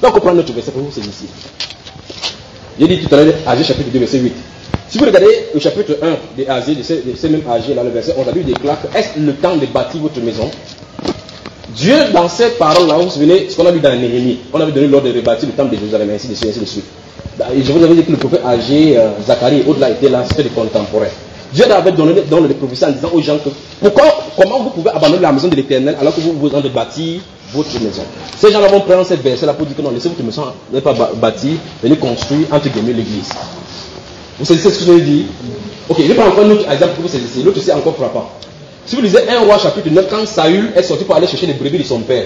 Donc on prend notre verset pour vous, c'est ici. J'ai dit tout à l'heure, Agé chapitre 2, verset 8. Si vous regardez le chapitre 1 de Agé, de ce même Agé, là, le verset 11, la Bible déclare que est-ce le temps de bâtir votre maison? Dieu, dans ces paroles-là, vous vous souvenez, ce qu'on a vu dans Néhémie, on avait donné l'ordre de rebâtir le temple de Jérusalem, ainsi de suite, ainsi de suite. Et je vous avais dit que le prophète Agé, Zacharie, au-delà étaient là, c'était des contemporains. Dieu avait donné dans le prophétie en disant aux gens que comment vous pouvez abandonner la maison de l'Éternel alors que vous vous en de bâtir votre maison. Ces gens-là vont prendre cette verset-là pour dire que non, laissez votre maison n'est pas bâtie, venez construire entre guillemets l'église. Vous saisissez ce que je veux dire? Ok, je vais prendre encore un autre exemple pour vous saisir. L'autre c'est encore frappant. Si vous lisez 1 roi chapitre 9, quand Saül est sorti pour aller chercher les brebis de son père,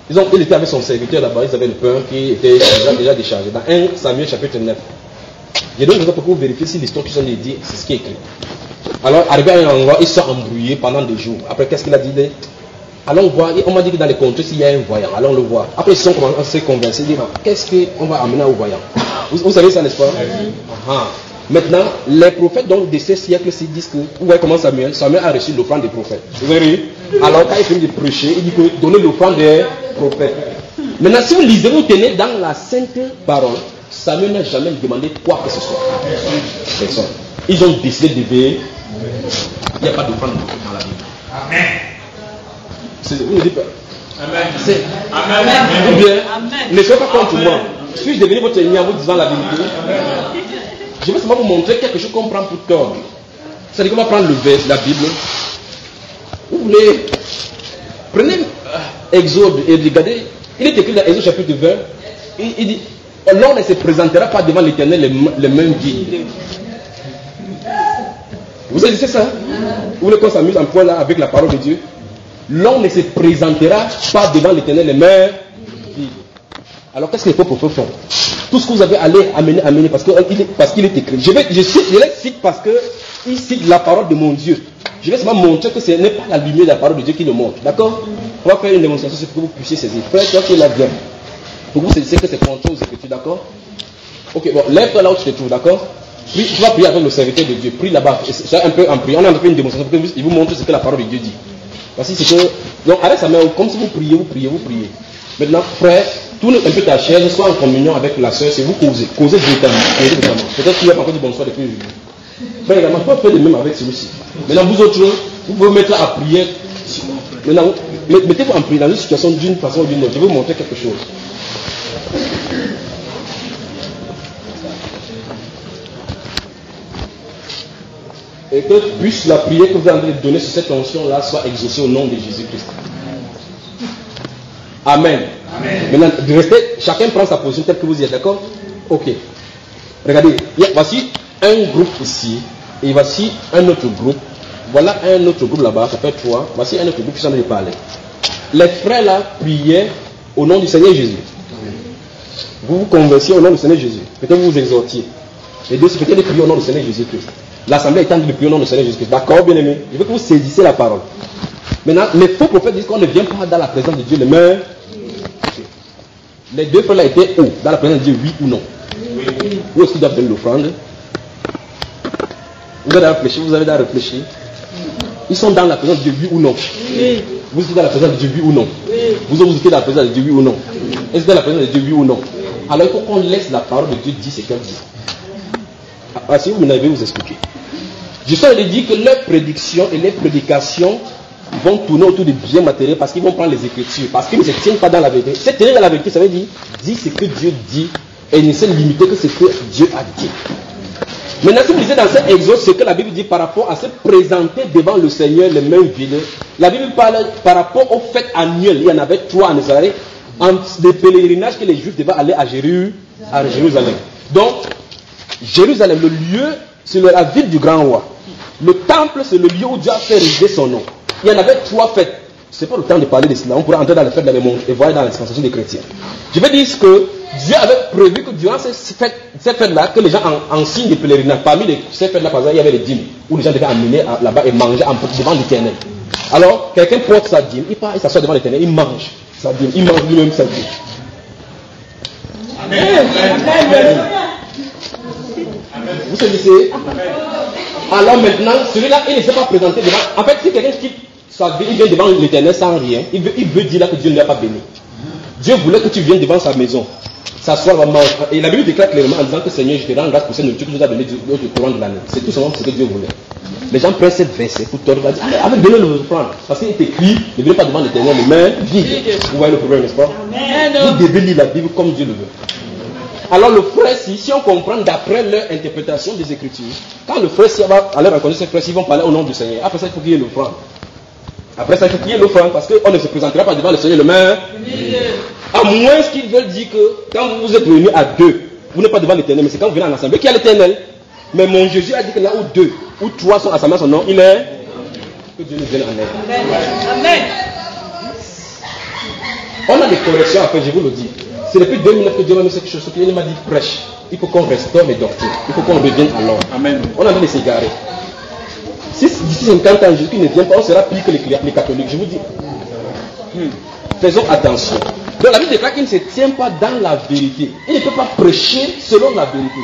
il était avec son serviteur là-bas, ils avaient le pain qui était déjà déchargé. Dans 1 Samuel chapitre 9. Je donne pour que vous vérifiez si l'histoire qui sont dit, c'est ce qui est écrit. Alors, arrivé à un endroit, ils sont embrouillés pendant des jours. Après, qu'est-ce qu'il a dit? Allons voir. On m'a dit que dans les contrées, s'il y a un voyant, allons le voir. Après, ils se sont commencé à se convaincre. Ils disent, qu'est-ce qu'on va amener au voyant? Vous savez ça, n'est-ce pas? Maintenant, les prophètes donc, de ces siècles-ci disent que, vous voyez comment Samuel a reçu l'offrande des prophètes. Vous voyez? Alors, quand il finit de prêcher, il dit que donnez l'offrande des prophètes. Maintenant, si vous lisez, vous tenez dans la sainte parole, Samuel n'a jamais demandé quoi que ce soit. Personne. Ils ont décidé de veiller. Il n'y a pas d'offrande dans la Bible. Amen. Vous ne dites pas. Amen. Amen. Ou bien, ne soyez pas contre moi. Suis-je devenu votre ennemi en vous disant la vérité? Je vais seulement vous montrer quelque chose qu'on prend pour tort. C'est-à-dire qu'on va prendre le verset, la Bible. Vous voulez. Prenez Exode et regardez. Il est écrit dans Exode chapitre 20. Il dit. L'homme ne se présentera pas devant l'Éternel les mains vides. Vous savez, c'est ça? Vous voulez qu'on s'amuse un point là avec la parole de Dieu? L'homme ne se présentera pas devant l'Éternel les mains vides. Alors qu'est-ce que les pauvres font? Tout ce que vous avez amené parce qu'il est écrit. Je les cite parce qu'il cite la parole de mon Dieu. Je vais seulement montrer que ce n'est pas la lumière de la parole de Dieu qui le montre. D'accord? On va faire une démonstration pour que vous puissiez saisir. Frère, toi qui es là bien. Pour vous, c'est que c'est contraire aux Écritures, d'accord? Ok, bon, lève-toi là où tu te trouves, d'accord? Puis tu vas prier avec le serviteur de Dieu. Prie là-bas. C'est un peu en priant. On a fait une démonstration pour qu'il vous montre ce que la parole de Dieu dit. Parce que c'est que. Donc, avec sa main, comme si vous priez. Maintenant, frère, tourne un peu ta chaise, sois en communion avec la soeur, c'est vous causez. Causez directement. Peut-être qu'il n'y a pas encore dit bonsoir depuis aujourd'hui. Frère, également, tu peux faire de même avec celui-ci. Maintenant, vous autres, vous pouvez mettre à prier. Maintenant, mettez-vous en prière dans une situation d'une façon ou d'une autre. Je vais vous montrer quelque chose. Et que puisse la prière que vous allez donner sur cette onction-là soit exaucée au nom de Jésus-Christ. Amen. Amen. Maintenant, de rester, chacun prend sa position telle que vous y êtes, d'accord? Ok. Regardez, voici un groupe ici, et voici un autre groupe. Voilà un autre groupe là-bas, ça fait 3. Voici un autre groupe qui s'en est parlé. Les frères là priaient au nom du Seigneur Jésus. Vous vous conversiez au nom du Seigneur Jésus. Peut-être vous vous exhortiez. Les deux, c'est peut-être de prier au nom du Seigneur Jésus-Christ. L'assemblée étant de prier au nom du Seigneur Jésus-Christ. D'accord, bien aimé? Je veux que vous saisissez la parole. Maintenant, les faux prophètes disent qu'on ne vient pas dans la présence de Dieu les mains. Okay. Les deux frères là étaient où? Dans la présence de Dieu, oui ou non? Oui. Où est-ce qu'ils doivent donner l'offrande? Vous avez à réfléchir. Ils sont dans la présence de Dieu, oui ou non? Oui. Vous êtes dans la présence de Dieu, oui ou non? Oui. Vous êtes dans la présence de Dieu, oui ou non? Est-ce dans la présence de Dieu, oui ou non? Alors il faut qu'on laisse la parole de Dieu dire ce qu'elle dit. Si vous m'avez vous expliquer. Je suis en train de dire que leurs prédictions et les prédications vont tourner autour du bien matériel parce qu'ils vont prendre les Écritures, parce qu'ils ne se tiennent pas dans la vérité. Se tenir dans la vérité, ça veut dire ce que Dieu dit et ne se limiter que ce que Dieu a dit. Maintenant, si vous lisez dans cet exode ce que la Bible dit par rapport à se présenter devant le Seigneur les mains vides, la Bible parle par rapport aux fêtes annuelles. Il y en avait 3 en Israël, des pèlerinages que les Juifs devaient aller à Jérusalem. Donc, Jérusalem, le lieu, c'est la ville du grand roi. Le temple, c'est le lieu où Dieu a fait résider son nom. Il y en avait 3 fêtes. Ce n'est pas le temps de parler de cela. On pourrait entrer dans les fêtes dans le monde et voir dans la dispensation des chrétiens. Je veux dire que Dieu avait prévu que durant ces fêtes-là, que les gens en signe de pèlerinage, parmi ces fêtes-là, par exemple, il y avait les dîmes, où les gens devaient amener là-bas et manger devant l'Éternel. Alors, quelqu'un porte sa dîme, il part, il s'assoit devant l'Éternel, il mange sa dîme, il mange lui-même sa dîme. Amen. Amen. Vous saisissez? Alors maintenant, celui-là, il ne s'est pas présenté devant. En fait, si quelqu'un quitte sa vie, il vient devant l'Éternel sans rien, il veut dire là que Dieu ne l'a pas béni. Dieu voulait que tu viennes devant sa maison, s'asseoir là-bas, mange. Et la Bible déclare clairement en disant que Seigneur, je te rends grâce pour cette nourriture que tu nous as donné au courant de l'année. C'est tout simplement ce que Dieu voulait. Les gens prennent cette verset pour tordre, avec donner le offrande. Parce qu'il est écrit, ne venez pas devant l'Éternel les mains vides. Vous voyez le problème, n'est-ce pas? Vous devez lire la Bible comme Dieu le veut. Alors le frère, si on comprend d'après leur interprétation des Écritures, quand le frère va aller rencontrer ses frères, ils vont parler au nom du Seigneur. Après ça, il faut qu'il y ait l'offrande. Après ça, il faut qu'il y ait l'offrande, parce qu'on ne se présentera pas devant le Seigneur les mains. À moins qu'ils veulent dire que quand vous êtes réunis à deux, vous n'êtes pas devant l'Éternel, mais c'est quand vous venez en assemblée qu'il y a l'Éternel. Mais mon Jésus a dit que là où deux ou trois sont assemblés à son nom, il est. Que Dieu nous vienne en aide. Amen. On a des corrections à faire, je vous le dis. C'est depuis 2009 que Dieu m'a mis quelque chose. Il m'a dit prêche. Il faut qu'on restaure les doctrines. Il faut qu'on revienne à l'ordre. Amen. On a envie de s'égarer. Si d'ici 50 ans, Jésus ne vient pas, on sera pire que les catholiques. Je vous dis. Faisons attention. Donc la Bible déclare qu'il ne se tient pas dans la vérité. Il ne peut pas prêcher selon la vérité.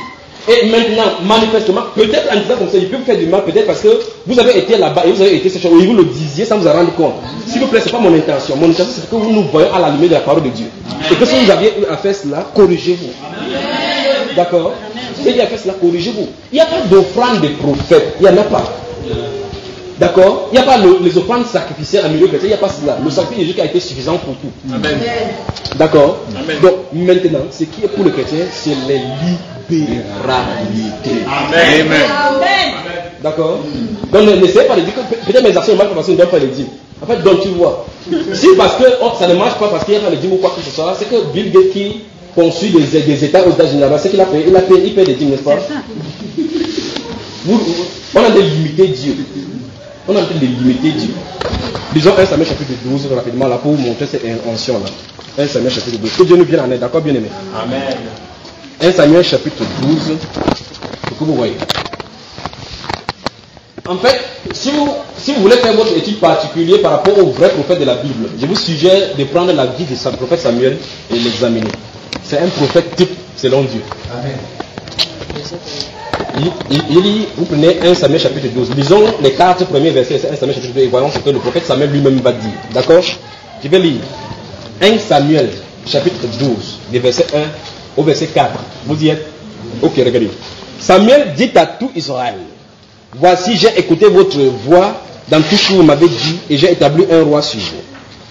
Et maintenant, manifestement, peut-être en disant comme ça, il peut vous faire du mal, peut-être parce que vous avez été là-bas et vous avez été séché, et vous le disiez sans vous en rendre compte. S'il vous plaît, ce n'est pas mon intention. Mon intention, c'est que vous nous voyons à la lumière de la parole de Dieu. Et que si vous aviez eu à faire cela, corrigez-vous. D'accord? Si vous avez fait cela, corrigez-vous. Il n'y a pas d'offrande des prophètes. Il n'y en a pas. D'accord? Il n'y a pas les offrandes sacrificielles en milieu chrétien. Il n'y a pas cela. Le sacrifice de Jésus a été suffisant pour tout. Amen. D'accord? Amen. Donc, maintenant, ce qui est pour le chrétien, c'est les libéralité. Amen. Amen. D'accord? Donc, n'essayez pas de dire que peut-être mes actions ne marchent pas parce que je ne donne pas les dîmes. En fait, donc tu vois. Si parce que ça ne marche pas parce qu'il n'y a pas les dîmes ou quoi que ce soit, c'est que Bill Gates qui conçut des États aux États-Unis là-bas, c'est qu'il a payé. Il paye des dîmes, n'est-ce pas? On a de limiter Dieu. On a en train de limiter Dieu. Disons 1 Samuel chapitre 12 rapidement là pour vous montrer cette intention là. 1 Samuel chapitre 12. Que Dieu nous vienne en aide, d'accord, bien aimé? Amen. 1 Samuel chapitre 12. Ce que vous voyez. En fait, si vous voulez faire votre étude particulière par rapport au vrai prophète de la Bible, je vous suggère de prendre la vie de ce prophète Samuel et l'examiner. C'est un prophète type selon Dieu. Amen. Vous prenez 1 Samuel chapitre 12. Lisons les 4 premiers versets de 1 Samuel chapitre 12 et voyons ce que le prophète Samuel lui-même va dire. D'accord? Je vais lire 1 Samuel chapitre 12, des versets 1 au verset 4. Vous y êtes? Ok, regardez. Samuel dit à tout Israël: voici, j'ai écouté votre voix dans tout ce que vous m'avez dit et j'ai établi un roi sur vous.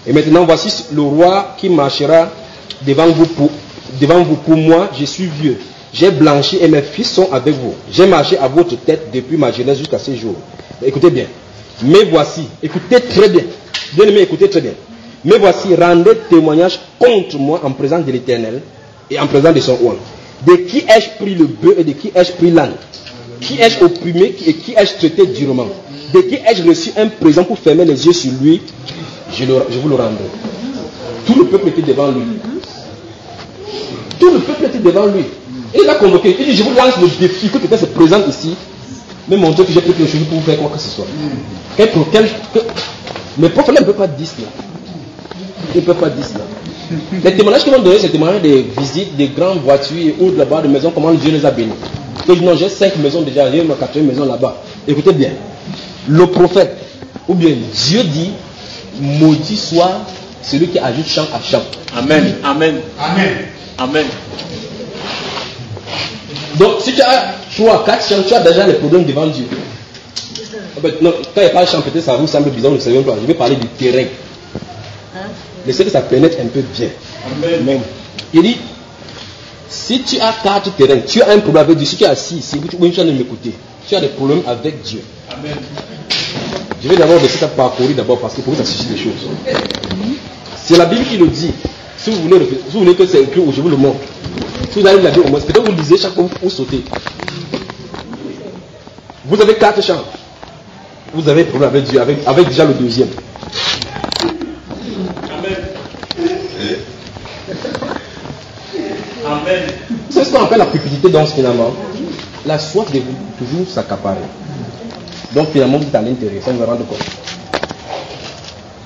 Et maintenant, voici le roi qui marchera devant vous pour moi. Je suis vieux. J'ai blanchi et mes fils sont avec vous. J'ai marché à votre tête depuis ma jeunesse jusqu'à ce jour. Écoutez bien. Mais voici, écoutez très bien. Bien aimé, écoutez très bien. Mais voici, rendez témoignage contre moi en présence de l'Éternel et en présence de son roi. De qui ai-je pris le bœuf et de qui ai-je pris l'âne? Qui ai-je opprimé et qui ai-je traité durement? De qui ai-je reçu un présent pour fermer les yeux sur lui? Je vous le rendrai. Tout le peuple était devant lui. Tout le peuple était devant lui. Et il a convoqué. Il dit: je vous lance le défi que quelqu'un se présente ici, mais montrer que j'ai pris quelque chose pour vous faire quoi que ce soit. Mais le prophète ne peut pas dire cela. Il ne peut pas dire cela. Les témoignages qu'ils vont donner, c'est des témoignages des visites, des grandes voitures et autres là-bas, de maisons, comment Dieu les a bénis. Donc, non, j'ai 5 maisons déjà, j'ai ma 4e maison là-bas. Écoutez bien. Le prophète, ou bien Dieu dit: maudit soit celui qui ajoute champ à champ. Amen. Amen. Amen. Amen. Donc, si tu as 3, 4 champs, tu as déjà les problèmes devant Dieu. Non, quand il n'y a pas de champ, peut-être ça vous semble bizarre, nous ne savons pas. Je vais parler du terrain. Laissez que ça pénètre un peu bien. Amen. Il dit: si tu as 4 terrains, tu as un problème avec Dieu. Si tu es assis ici, tu as de m'écouter. Tu as des problèmes avec Dieu. Amen. Je vais d'abord laisser ça parcourir d'abord parce que pour vous, ça suscite des choses. C'est la Bible qui le dit. Si vous voulez que c'est écrit, je vous le montre. Si vous allez la dire au moins, peut-être vous lisez chaque fois vous sautez. Vous avez 4 champs. Vous avez un problème avec Dieu, avec déjà le deuxième. Amen. Amen. C'est ce qu'on appelle la cupidité, donc finalement. La soif de vous toujours s'accaparer. Donc finalement, vous êtes à l'intérieur, ça vous rend compte.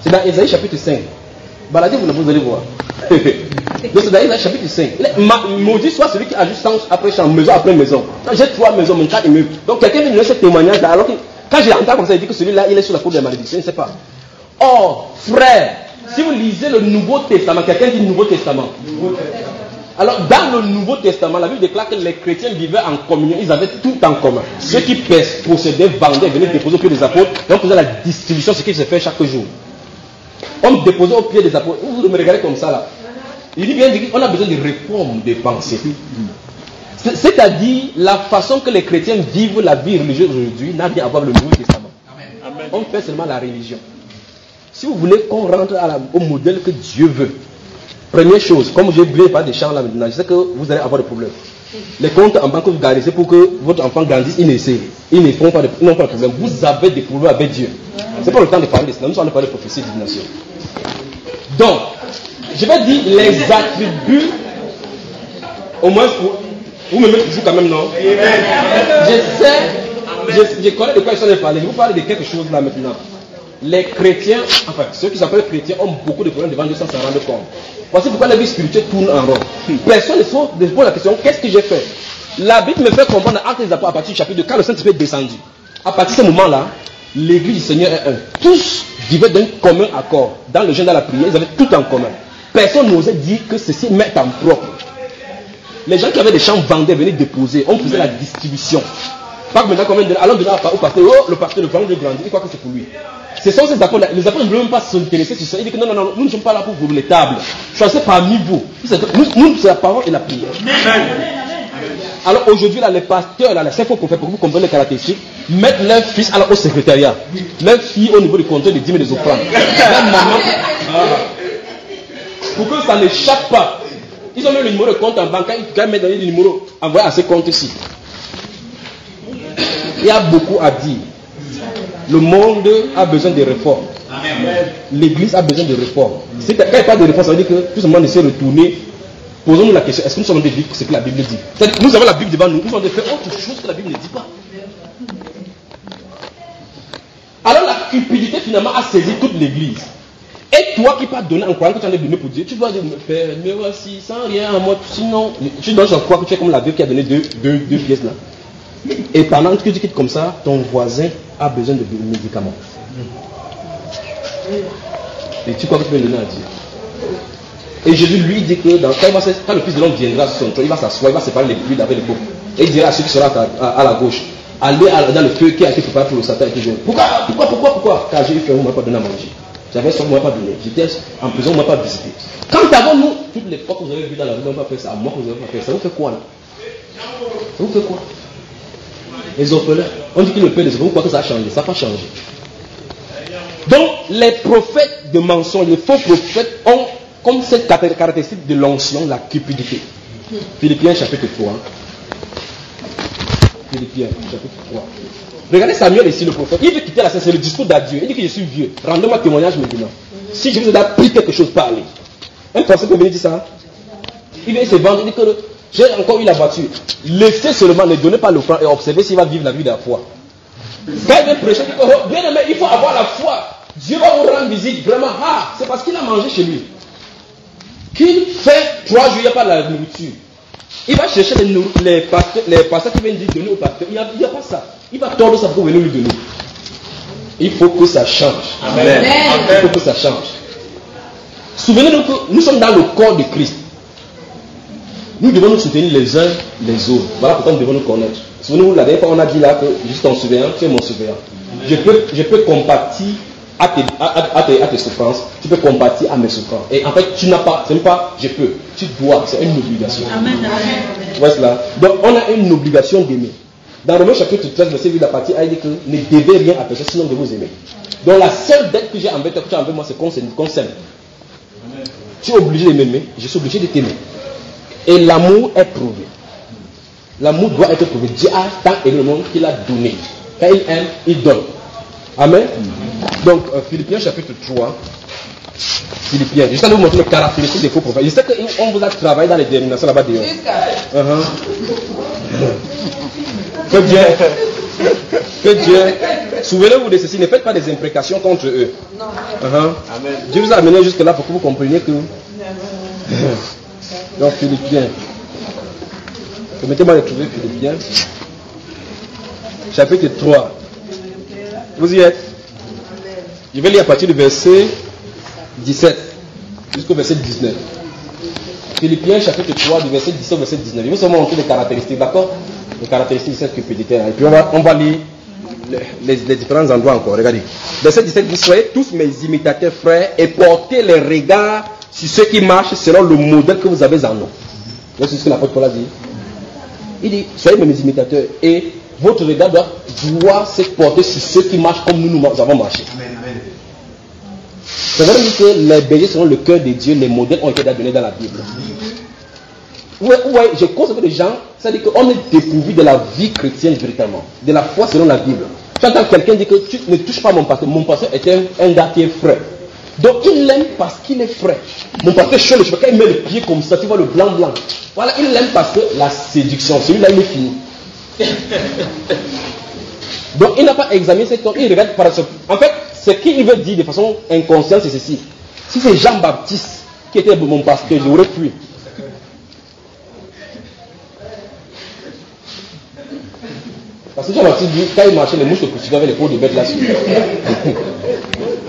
C'est dans Ésaïe chapitre 5. Baladez-vous là, vous allez voir. Donc c'est dans Ésaïe chapitre 5. Maudit soit celui qui ajoute champ après champ, maison après maison. Quand j'ai 3 maisons, mon 4 immeubles. Donc quelqu'un vient de donner ce témoignage là, alors que quand j'ai entendu comme ça, il dit que celui-là, il est sur la cour de la malédiction, je ne sais pas. Oh, frère, Si vous lisez le Nouveau Testament, quelqu'un dit Nouveau Testament. Alors, dans le Nouveau Testament, la Bible déclare que les chrétiens vivaient en communion, ils avaient tout en commun. Ceux qui possédaient, vendaient, venaient déposer au pied des apôtres, et on faisait la distribution, ce qui se fait chaque jour. On déposait au pied des apôtres. Vous me regardez comme ça là. Il dit bien qu'on a besoin de réformes de pensée. C'est-à-dire, la façon que les chrétiens vivent la vie religieuse aujourd'hui n'a rien à voir avec le Nouveau Testament. Amen. On fait seulement la religion. Si vous voulez qu'on rentre au modèle que Dieu veut, première chose, comme j'ai oublié par des champs là maintenant, je sais que vous allez avoir des problèmes. Les comptes en banque que vous gardez, c'est pour que votre enfant grandisse, ils ne font pas de problème. Vous avez des problèmes avec Dieu. C'est pas le temps de parler de cela. Nous sommes en train de parler de prophétie et de divination. Donc, je vais dire les attributs, au moins, vous me mettez toujours quand même, non? Je connais de quoi je suis en train de parler. Je vous parle de quelque chose là maintenant. Les chrétiens, enfin, ceux qui s'appellent chrétiens ont beaucoup de problèmes devant Dieu sans s'en rendre compte. Voici pourquoi la vie spirituelle tourne en rond. Personne ne se pose la question, qu'est-ce que j'ai fait? La Bible me fait comprendre dans Actes des Apôtres, à partir du chapitre 2, quand le Saint-Esprit est descendu. À partir de ce moment-là, l'église du Seigneur est un. Tous vivaient d'un commun accord. Dans le jeûne, dans la prière, ils avaient tout en commun. Personne n'osait dire que ceci met en propre. Les gens qui avaient des champs vendaient, venaient déposer. On faisait la distribution. Pas que maintenant, quand même, allons donner au pasteur, le pasteur, le vent de grandir, il croit que c'est pour lui. Ce sont ces apôtres-là. Les apôtres ne veulent même pas s'intéresser sur ça. Ils disent que non, nous ne sommes pas là pour vous les tables. Choisissez parmi vous. Nous, c'est la parole et la prière. Alors aujourd'hui, là, les pasteurs, là, les cinq faux prophètes, pour que vous compreniez les caractéristiques, mettent leurs fils au secrétariat, leurs filles au niveau du compteur des dîmes et des offrandes. Pour que ça n'échappe pas. Ils ont mis le numéro de compte en banque, ils mettent le numéro envoyé à ces comptes-ci. Il y a beaucoup à dire. Le monde a besoin de réformes. L'église a besoin de réformes. Quand il n'y a pas de réforme, ça veut dire que tout le monde essaie de retourner. Posons-nous la question, est-ce que nous sommes en train de dire ce que la Bible dit? C'est-à-dire, nous avons la Bible devant nous, nous sommes en train de faire autre chose que la Bible ne dit pas. Alors la cupidité finalement a saisi toute l'église. Et toi qui pas donné en croyant que tu en as donné pour Dieu, tu dois dire, mais voici, sans rien à moi, sinon, tu dois croire que tu es comme la veuve qui a donné deux pièces là. Et pendant que tu quittes comme ça, ton voisin a besoin de médicaments. Et tu crois que tu peux le donner à Dieu. Et Jésus lui dit que quand le Fils de l'homme viendra sur son trône, il va s'asseoir, il va séparer les pluies d'avec les pauvres. Et il dira à ceux qui seront à la gauche, allez dans le feu qui a été préparé pour le Satan et qui vient. Pourquoi? Car j'ai eu faim, on ne m'a pas donné à manger. J'avais soif, on ne m'a pas donné. J'étais en prison, on ne m'a pas visité. Quand avons-nous, toutes les fois que vous avez vu dans la rue, on ne va pas faire ça, à moi que vous n'avez pas fait ça, vous faites quoi là? Ça vous fait quoi? Les orphelins, on dit que le père des orphelins, vous croyez que ça a changé? Ça n'a pas changé. Donc, les prophètes de mensonges, les faux prophètes ont comme cette caractéristique de l'onction, la cupidité. Philippiens chapitre 3. Philippiens chapitre 3. Regardez Samuel ici, le prophète. Il veut quitter la scène, c'est le discours d'adieu. Il dit que je suis vieux. Rendez-moi témoignage maintenant. Si je vous ai appris quelque chose, parlez. Un français peut venir dire ça. Il vient se vendre, il dit que j'ai encore eu la voiture. Laissez seulement, ne donnez pas l'offrande et observez s'il va vivre la vie de la foi. Quand il vient prêcher, il dit que bien aimé, il faut avoir la foi. Dieu va vous rendre visite. Vraiment, c'est parce qu'il a mangé chez lui. Qu'il fait 3 jours, il n'y a pas de la nourriture. Il va chercher les pasteurs qui viennent dire donner au pasteur. Il n'y a pas ça. Il va tordre ça pour venir lui donner. Il faut que ça change. Amen. Il faut que ça change. Souvenez-nous que nous sommes dans le corps de Christ. Nous devons nous soutenir les uns les autres. Voilà pourquoi nous devons nous connaître. Souvenez-vous, la dernière fois on a dit là que je suis ton surveillant, tu es mon surveillant. Je peux compatir à tes souffrances, tu peux compatir à mes souffrances. Et en fait, tu n'as pas, ce n'est pas je peux, tu dois, c'est une obligation. Amen. Voici cela. Donc on a une obligation d'aimer. Dans Romains chapitre 13, verset 8, la partie a dit que ne devez rien à personne sinon de vous aimer. Donc la seule dette que j'ai envers toi, que tu as envers moi, c'est qu'on s'aime. Tu es obligé de m'aimer, je suis obligé de t'aimer. Et l'amour est prouvé. L'amour doit être prouvé. Dieu a tant aimé le monde qu'il a donné. Quand il aime, il donne. Amen. Donc, Philippiens chapitre 3. Philippiens. Je vais vous montrer les caractéristiques des faux prophètes. Je sais qu'on vous a travaillé dans les dénominations là-bas dehors. Que Dieu. Souvenez-vous de ceci. Ne faites pas des imprécations contre eux. Amen. Dieu vous a amené jusque là pour que vous compreniez que. Donc, Philippiens. Permettez-moi de trouver Philippiens. Chapitre 3. Vous y êtes? Je vais lire à partir du verset 17 jusqu'au verset 19. Philippiens chapitre 3 du verset 17 au verset 19. Je vais seulement montrer les caractéristiques, d'accord? Les caractéristiques de cette cupidité. Et puis on va lire les différents endroits encore. Regardez. Verset 17 dit: soyez tous mes imitateurs, frères, et portez les regards sur ceux qui marchent selon le modèle que vous avez en nous. C'est ce que l'apôtre Paul a dit. Il dit: soyez mes imitateurs, et votre regard doit se porter sur ceux qui marchent comme nous avons marché. Amen, amen. Ça veut dire que les bergers selon le cœur de Dieu, les modèles ont été donnés dans la Bible. Ouais, je constate que les gens, c'est-à-dire qu'on est dépourvu de la vie chrétienne véritablement, de la foi selon la Bible. Tu entends quelqu'un dire que tu ne touches pas mon pasteur est un gars qui est frais. Donc il l'aime parce qu'il est frais. Mon pasteur chaud le cheveu, quand il met le pied comme ça, tu vois le blanc. Voilà, il l'aime parce que la séduction, celui-là il est fini. Donc il n'a pas examiné cet homme, il regarde par exemple. En fait, ce qu'il veut dire de façon inconsciente, c'est ceci. Si c'est Jean-Baptiste qui était mon pasteur, j'aurais fui. Parce que Jean-Baptiste dit, quand il marchait, les mouches se poursuivaient avec les peaux de bête là-dessus.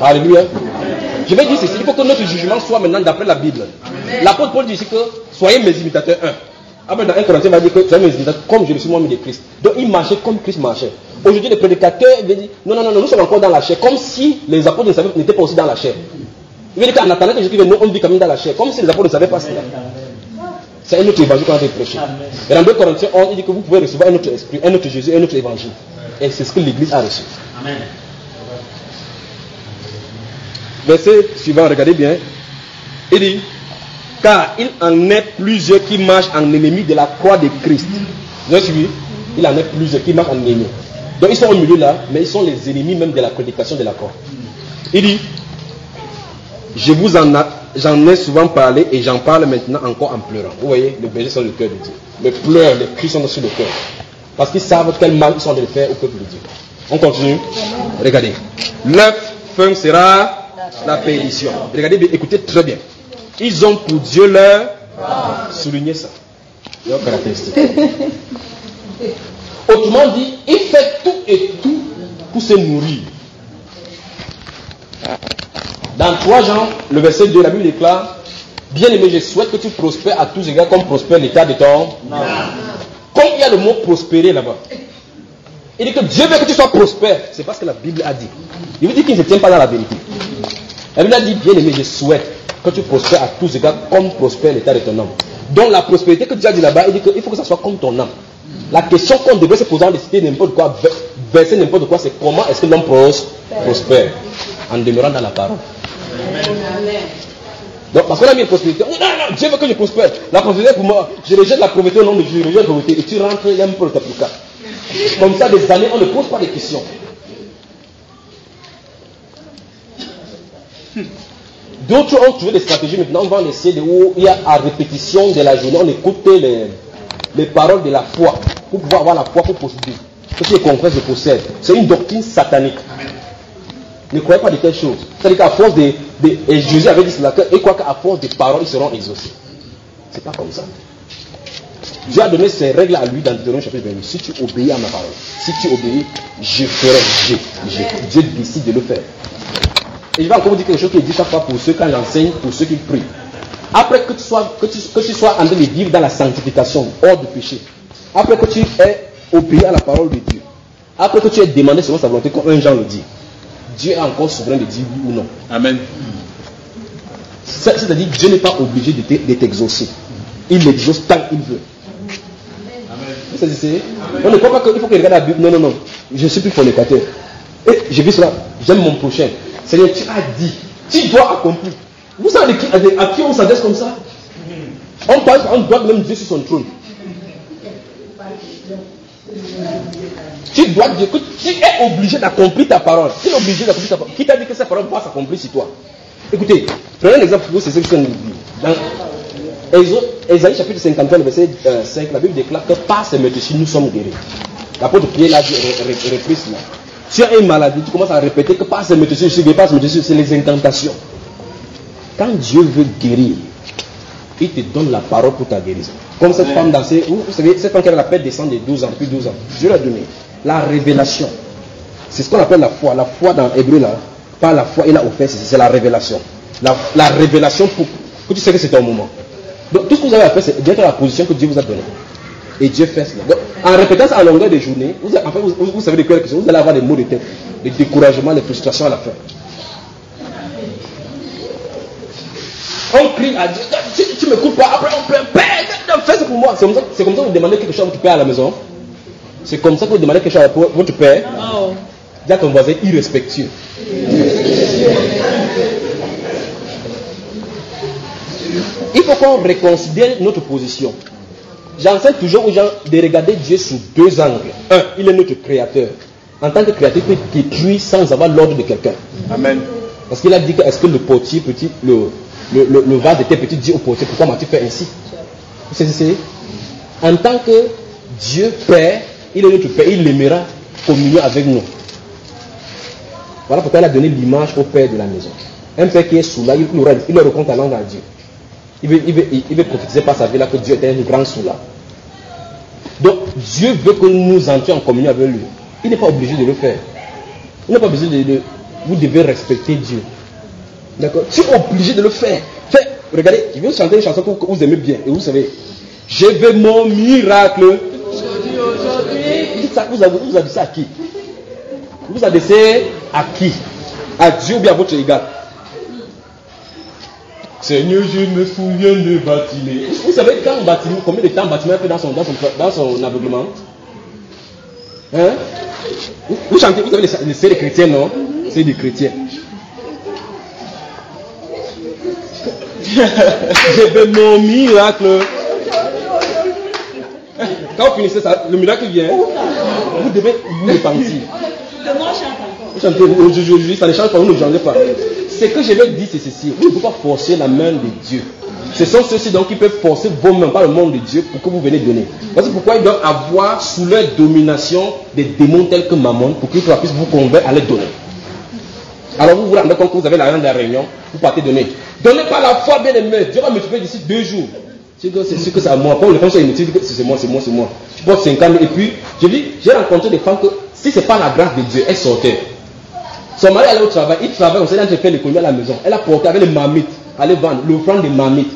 Alléluia. Je vais dire ceci, il faut que notre jugement soit maintenant d'après la Bible. L'apôtre Paul dit ici que soyez mes imitateurs. Après dans 1 Corinthiens, il va dire que soyez mes imitateurs comme je le suis moi-même de Christ. Donc il marchait comme Christ marchait. Aujourd'hui, les prédicateurs, ils disent non, nous sommes encore dans la chair, comme si les apôtres n'étaient pas aussi dans la chair. Il veut dire qu'en attendant que Jésus vienne, nous on vit quand même dans la chair, comme si les apôtres ne savaient pas cela. C'est un autre évangile qu'on a prêché. Et dans 2 Corinthiens 11, il dit que vous pouvez recevoir un autre esprit, un autre Jésus, un autre évangile. Et c'est ce que l'Église a reçu. Amen. Verset suivant, regardez bien. Il dit: car il en est plusieurs qui marchent en ennemi de la croix de Christ. Vous avez suivi? Il en est plusieurs qui marchent en ennemi. Donc ils sont au milieu là, mais ils sont les ennemis même de la prédication de la croix. Il dit: j'en ai souvent parlé et j'en parle maintenant encore en pleurant. Vous voyez, les bergers sont le cœur de Dieu. Les pleurs, les cris sont sur le cœur. Parce qu'ils savent quel mal ils sont en train de faire au peuple de Dieu. On continue. Regardez. Leur fin sera la perdition. Regardez bien, écoutez très bien. Ils ont pour Dieu leur... Soulignez ça. Leur caractéristique. Autrement dit, il fait tout et tout pour se nourrir. Dans 3 Jean, le verset 2, la Bible déclare: bien-aimé, je souhaite que tu prospères à tous égards comme prospère l'état de ton... Comme il y a le mot prospérer là-bas. Il dit que Dieu veut que tu sois prospère. C'est pas ce que la Bible a dit. Il veut dire qu'il ne se tient pas dans la vérité. La Bible a dit: bien-aimé, je souhaite que tu prospères à tous égards comme prospère l'état de ton âme. Donc la prospérité que Dieu a dit là-bas, il dit qu'il faut que ça soit comme ton âme. La question qu'on devrait se poser en décider n'importe quoi, verser n'importe quoi, c'est comment est-ce que l'homme prospère en demeurant dans la parole. Donc, parce qu'on a mis une prospérité, non, Dieu veut que je prospère. La prospérité pour moi, je rejette la pauvreté au nom de Dieu, je rejette la pauvreté, et tu rentres, il y a un peu le tapuka. Comme ça, des années, on ne pose pas de questions. D'autres ont trouvé des stratégies maintenant, on va en essayer de où il y a à répétition de la journée, on écoute les paroles de la foi, pour pouvoir avoir la foi pour posséder. Ce qui est concret, je possède. C'est une doctrine satanique. Ne croyez pas de telles choses. C'est-à-dire qu'à force et Jésus avait dit cela, et quoi qu'à force de paroles, ils seront exaucés. C'est pas comme ça. Dieu a donné ses règles à lui dans Deutéronome chapitre 28. Si tu obéis à ma parole, si tu obéis, je ferai. Dieu décide de le faire. Et je vais encore vous dire quelque chose qui est dit chaque fois pour ceux quand j'enseigne, pour ceux qui prient. Après que tu sois en train de vivre dans la sanctification, hors du péché, après que tu aies obéi à la parole de Dieu, après que tu aies demandé selon sa volonté, comme un Jean le dit, Dieu est encore souverain de dire oui ou non. Amen. C'est-à-dire que Dieu n'est pas obligé de t'exaucer. Il l'exauce tant qu'il veut. Amen. On ne croit pas qu'il faut qu'il regarde la Bible. Non. Je ne suis plus fornicateur. Et j'ai vu cela. J'aime mon prochain. Seigneur, tu as dit. Tu dois accomplir. Vous savez à qui on s'adresse comme ça? On doit même Dieu sur son trône. Tu dois dire que tu es obligé d'accomplir ta parole. Tu es obligé d'accomplir ta parole. Qui t'a dit que cette parole va s'accomplir sur toi? Écoutez, prenez l'exemple pour vous, c'est ce que je viens de dire. Dans Ésaïe chapitre 51, verset 5, la Bible déclare que par ces meurtrissures, nous sommes guéris. L'apôtre Pierre l'a dit, repris cela. Tu as une maladie, tu commences à répéter que par ces meurtrissures, je suis guéri, par ces meurtrissures, c'est les incantations. Quand Dieu veut guérir, il te donne la parole pour ta guérison. Comme cette femme dansée, vous savez, cette femme qui avait la perte des sang de 12 ans, depuis 12 ans. Dieu l'a donné. La révélation. C'est ce qu'on appelle la foi. La foi dans l'hébreu là, pas la foi, il a offert, c'est la révélation. la révélation pour que tu sais que c'est ton moment. Donc tout ce que vous avez à faire, c'est d'être dans la position que Dieu vous a donnée. Et Dieu fait cela. Donc, en répétant ça à longueur de journée, vous savez de quoi vous allez avoir des maux de tête, des découragements, des frustrations à la fin. On crie à Dieu, tu ne m'écoutes pas, après on pleure, Père, fais ça pour moi. C'est comme ça que vous demandez quelque chose à votre père à la maison. C'est comme ça que vous demandez quelque chose à votre père. Oh. Dis à ton voisin irrespectueux. Il faut qu'on reconsidère notre position. J'enseigne toujours aux gens de regarder Dieu sous deux angles. Un, il est notre créateur. En tant que créateur, il peut détruire sans avoir l'ordre de quelqu'un. Amen. Parce qu'il a dit que est-ce que le potier petit, le vase était petit, dit au potier, pourquoi m'as-tu fait ainsi? En tant que Dieu Père, il est notre Père, il aimera communier avec nous. Voilà pourquoi il a donné l'image au Père de la maison. Un Père qui est soulard, il le raconte la langue à Dieu. Il veut prophétiser par sa vie là que Dieu était un grand soulard. Donc Dieu veut que nous entrions en communion avec lui. Il n'est pas obligé de le faire. Il n'est pas obligé de vous devez respecter Dieu. D'accord? Tu es obligé de le faire. Regardez, je vais vous chanter une chanson que vous aimez bien. Et vous savez, je veux mon miracle. Aujourd'hui. Vous avez dit ça à qui? Vous adressez à qui? À Dieu ou bien à votre égard? Seigneur, je me souviens de Bartimée. Vous savez quand Bartimée, combien de temps Bartimée a fait dans son aveuglement? Hein? Vous chantez, vous avez c'est des chrétiens, non? C'est des chrétiens. Je veux mon miracle. Quand vous finissez ça, le miracle vient. Vous devez vous repentir. Vous chantez aujourd'hui, ça ne change pas, vous ne changez pas. Ce que je veux dire, c'est ceci. Vous ne pouvez pas forcer la main de Dieu. Ce sont ceux-ci donc qui peuvent forcer vos mains par le monde de Dieu pour que vous venez donner. Parce que pourquoi ils doivent avoir sous leur domination des démons tels que Mammon pour qu'ils puissent vous convaincre à les donner. Alors vous vous rendez compte que vous avez l'argent de la réunion, vous partez donner. Donnez par la foi, bien aimé. Dieu va multiplier d'ici 2 jours. C'est sûr que c'est à moi. Quand le fond soit inutile, c'est moi. Tu portes 50 000. Et puis, j'ai rencontré des femmes que si ce n'est pas la grâce de Dieu, elles sortaient. Son mari allait au travail, il travaille, on s'est dit de faire l'économie à la maison. Elle a porté avec les marmites, allait vendre, l'offrande des marmites,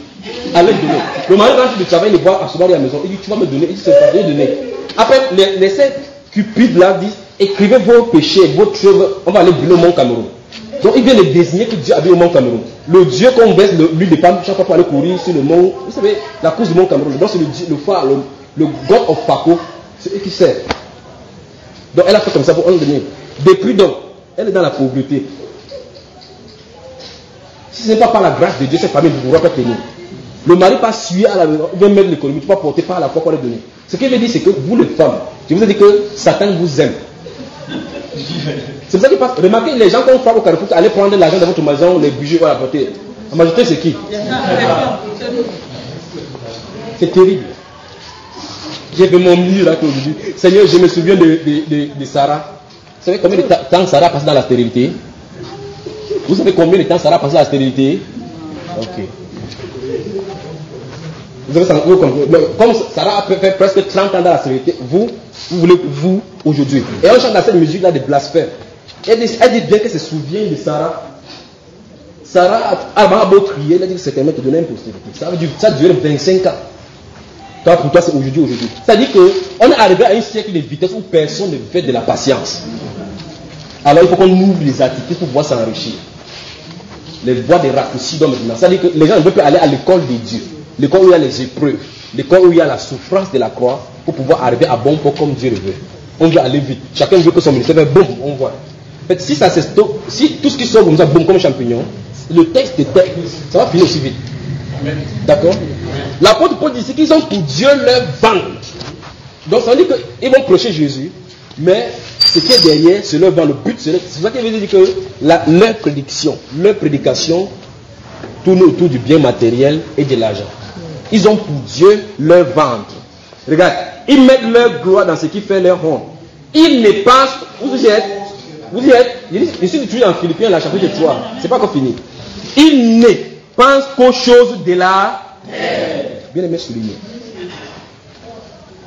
allait donner. Le mari rentre du travail, il voit à ce moment à la maison, il dit tu vas me donner, il dit c'est pas, je vais donner. Après, les 7 cupides là disent écrivez vos péchés, vos cheveux, on va aller brûler au Mont Cameroun. Donc il vient de désigner que Dieu avait au Mont Cameroun. Le Dieu qu'on baisse l'huile de palme chaque fois pour aller courir sur le mont, vous savez, la course du Mont Cameroun. Donc c'est le phare, le God of Paco, c'est eux qui servent. Donc elle a fait comme ça pour un donner. Depuis donc, elle est dans la pauvreté. Si ce n'est pas par la grâce de Dieu, cette famille ne pourra pas tenir. Le mari pas suer à la maison, il veut mettre l'économie, tu vas porter par la foi qu'on lui donner. Ce qu'il veut dire, c'est que vous les femmes, je vous ai dit que Satan vous aime. C'est ça qui passe. Remarquez, les gens qu'on frappe au Carrefour, allez prendre l'argent de votre maison, les bijoux, à la porter. La majorité, c'est qui? C'est terrible. J'ai fait mon miracle aujourd'hui. Seigneur, je me souviens de Sarah. Vous savez combien de temps Sarah a passé dans la stérilité? Vous savez combien de temps Sarah a passé dans la stérilité? Ok. Comme Sarah a fait presque 30 ans dans la stérilité, vous voulez, vous, aujourd'hui. Et on chante dans cette musique-là de blasphème. Elle dit bien qu'elle se souvient de Sarah. Sarah a beau crier, elle a dit que c'était un mec qui donnait une postérité. Ça a duré 25 ans. Toi, pour toi, c'est aujourd'hui. C'est-à-dire qu'on est arrivé à un siècle de vitesse où personne ne fait de la patience. Alors il faut qu'on ouvre les activités pour pouvoir s'enrichir. Les voies des raccourcis dans maintenant. C'est-à-dire que les gens ne veulent plus aller à l'école de Dieu. L'école où il y a les épreuves. L'école où il y a la souffrance de la croix pour pouvoir arriver à bon port comme Dieu le veut. On veut aller vite. Chacun veut que son ministère fasse boum, on voit. En fait, si tout ce qui sort comme ça, boum, comme un champignon, le texte, ça va finir aussi vite. D'accord? L'apôtre Paul dit qu'ils ont pour Dieu leur ventre. Donc ça veut dire qu'ils vont prêcher Jésus, mais ce qui est derrière, c'est leur ventre. Le but, c'est ça qui veut dire que leur prédication tourne autour du bien matériel et de l'argent. Ils ont pour Dieu leur ventre. Regarde, ils mettent leur gloire dans ce qui fait leur honte. Ils ne pensent, vous y êtes, je suis toujours en Philippiens, la chapitre 3, c'est pas encore fini. Ils ne pensent qu'aux choses de la terre. Bien aimé souligner.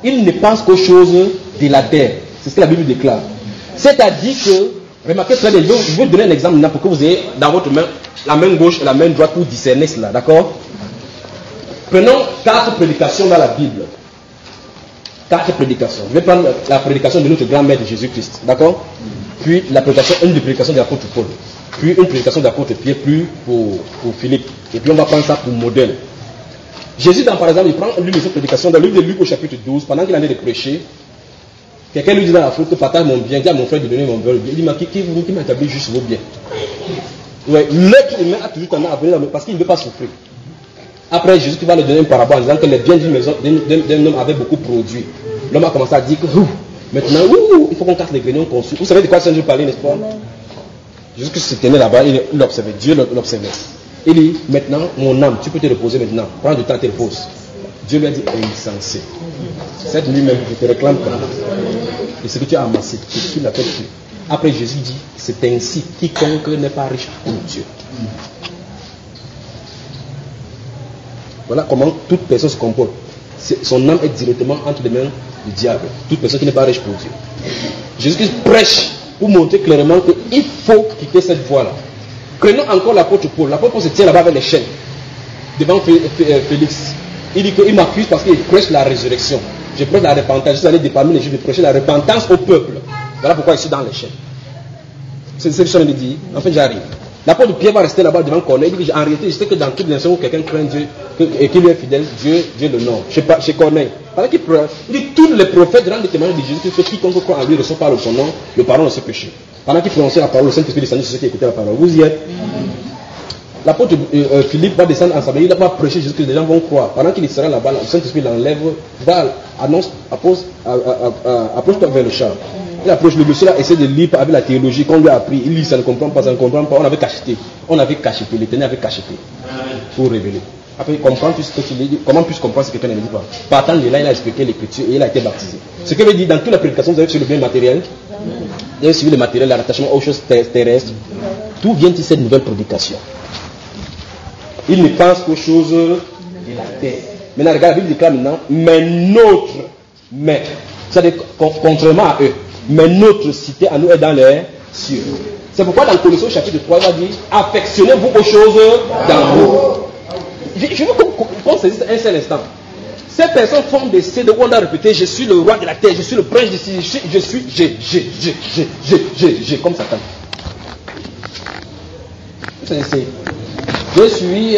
Ils ne pensent qu'aux choses de la terre. C'est ce que la Bible déclare. C'est-à-dire que Remarquez très bien, je vais vous donner un exemple pour que vous ayez dans votre main la main gauche et la main droite pour discerner cela, d'accord? Prenons 4 prédications dans la Bible. 4 prédications. Je vais prendre la prédication de notre grand maître Jésus-Christ, d'accord? Puis la prédication, une des prédications de l'apôtre Paul. Puis une prédication de l'apôtre Pierre, puis pour Philippe. Et puis on va prendre ça pour modèle. Jésus, par exemple, il prend l'une de ses prédications dans le livre de Luc au chapitre 12, pendant qu'il en est de prêcher. Quelqu'un lui dit dans la foule que partage mon bien, dis à mon frère de donner mon bien. Il dit, mais qui m'a établi juste vos biens? Ouais, l'être humain a toujours tendance à venir parce qu'il ne veut pas souffrir. Après, Jésus qui va lui donner une parabole en disant que les biens d'une maison d'un homme avaient beaucoup produit. L'homme a commencé à dire que maintenant, il faut qu'on casse les greniers, on construit. Vous savez de quoi Saint-Jean parlait, n'est-ce pas? Jésus qui se tenait là-bas, il l'observait, Dieu l'observait. Il dit, maintenant, mon âme, tu peux te reposer maintenant. Prends du temps, te repose. Dieu lui a dit, insensé. Cette nuit même, je te réclame quand même. Et ce que tu as amassé, tu l'appelles Dieu. Après, Jésus dit, c'est ainsi, quiconque n'est pas riche pour Dieu. Voilà comment toute personne se comporte. Son âme est directement entre les mains du diable. Toute personne qui n'est pas riche pour Dieu. Jésus-Christ prêche pour montrer clairement qu'il faut quitter cette voie-là. Prenons encore l'apôtre Paul. L'apôtre Paul se tient là-bas avec les chaînes, devant Félix. Il dit qu'il m'accuse parce qu'il prêche la résurrection. Je prêche la repentance. Je suis allé parmi les Juifs, je prêcher la repentance au peuple. Voilà pourquoi je suis dans les chaînes. C'est ce que je me dis. En fait, j'arrive. L'apôtre Pierre va rester là-bas devant Corneille. Il dit, en réalité, je sais que dans toute nation où quelqu'un craint Dieu et qui lui est fidèle, Dieu le nom. Chez Corneille. Pendant qu'il dit, tous les prophètes rendent des témoignages de Jésus que quiconque croit en lui reçoit par son nom le pardon de ses péchés. Pendant qu'il prononçait la parole, le Saint-Esprit descendait sur ceux qui écoutaient la parole. Vous y êtes? L'apôtre Philippe va descendre en Samarie, il va prêcher Jésus-Christ, les gens vont croire. Pendant qu'il sera là-bas, le Saint-Esprit l'enlève, approche-toi vers le char. Il approche, le monsieur là, essaie de lire avec la théologie qu'on lui a appris. Il lit, ça ne comprend pas, on avait cacheté. L'Éternel avait cacheté. Pour révéler. Après, il comprend tout ce que tu dis. Comment puis-je comprendre ce que quelqu'un ne dit pas? Partant de là, il a expliqué l'écriture et il a été baptisé. Ce que veut dire, dans toute la prédication, vous avez sur le bien matériel, vous avez suivi le matériel, l'attachement aux choses terrestres. D'où vient cette nouvelle prédication? Il ne pense qu'aux choses de la terre. Maintenant, regarde, la Bible déclare maintenant, mais c'est-à-dire, contrairement à eux, mais notre cité à nous est dans les cieux. C'est pourquoi dans Colossiens chapitre 3, il va dire, affectionnez-vous aux choses d'en haut. Je veux qu'on saisisse un seul instant. Ces personnes font des CD où on a répété, je suis le roi de la terre, je suis le prince d'ici, je suis, comme Satan. Je suis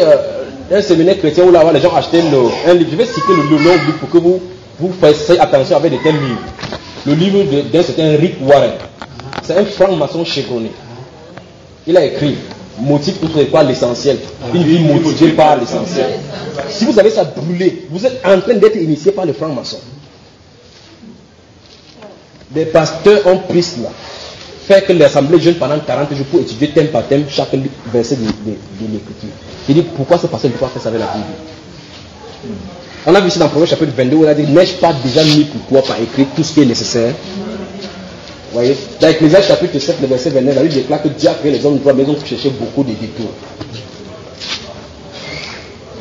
un séminaire chrétien où là les gens achetaient un livre. Je vais citer le nom du livre pour que vous fassiez attention avec de tels livres. Le livre d'un certain Rick Warren. C'est un franc-maçon chevronné. Il a écrit motif outre quoi l'essentiel. Une vie motivée par l'essentiel. Si vous avez ça brûlé, vous êtes en train d'être initié par le franc-maçon. Des pasteurs ont pris cela. Faire que l'assemblée jeune pendant 40 jours pour étudier thème par thème chaque verset de l'écriture. Il dit pourquoi ce pasteur ne peut pas faire ça avec la Bible? On a vu ici dans le Proverbe chapitre 22 où il a dit n'ai-je pas déjà mis pour toi par écrit tout ce qui est nécessaire? Vous voyez, dans Ecclésiaste chapitre 7, le verset 29, la Bible déclare que Dieu a créé les hommes droits, mais ils ont cherché beaucoup de détours.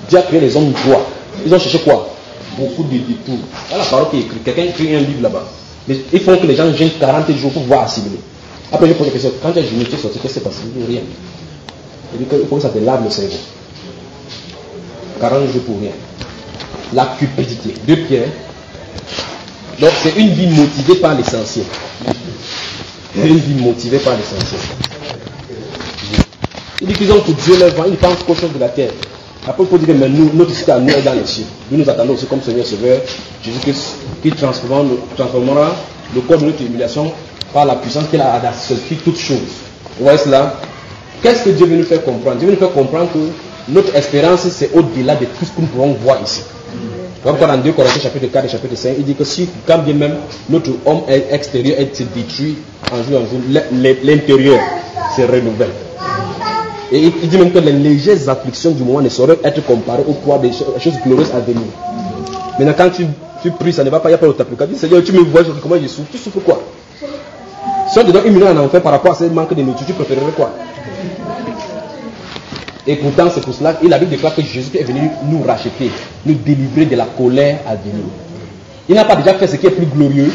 Dieu a créé les hommes droits. Ils ont cherché quoi? Beaucoup de détours. Voilà la parole qui est écrite. Quelqu'un écrit un livre là-bas. Mais il faut que les gens gênent 40 jours pour pouvoir assimiler. Après, je pose la question, quand tu as jeûné, tu es sorti, qu'est-ce qui s'est passé? Rien. Il dit qu'il faut que ça te lave le cerveau. 40 jours pour rien. La cupidité. 2 Pierre. Donc, c'est une vie motivée par l'essentiel. Une vie motivée par l'essentiel. Il dit qu'ils ont pour Dieu leur vent, ils pensent qu'aux choses de la terre. Après, il faut dire que notre cité à nous est dans les cieux. Nous attendons aussi comme Seigneur Sauveur Jésus-Christ qui transformera le corps de notre humiliation par la puissance qu'il a à sortir toutes choses. Vous voyez cela? Qu'est-ce que Dieu veut nous faire comprendre? Dieu veut nous faire comprendre que notre espérance c'est au-delà de tout ce que nous pouvons voir ici. Comme dans 2 Corinthiens chapitre 4 et chapitre 5, il dit que si quand bien même notre homme extérieur est détruit un jour, l'intérieur se renouvelle. Et il dit même que les légères afflictions du moment ne sauraient être comparées au poids des choses glorieuses à venir. Maintenant quand tu pries, ça ne va pas, il n'y a pas de t'appliquer. Il dit Seigneur, tu me vois comment je souffre. Tu souffres quoi? Si on te donne 1 million en enfer par rapport à ce manque de nourriture, tu préférerais quoi? Et pourtant, c'est pour cela que la Bible déclare que Jésus est venu nous racheter, nous délivrer de la colère à venir. Il n'a pas déjà fait ce qui est plus glorieux.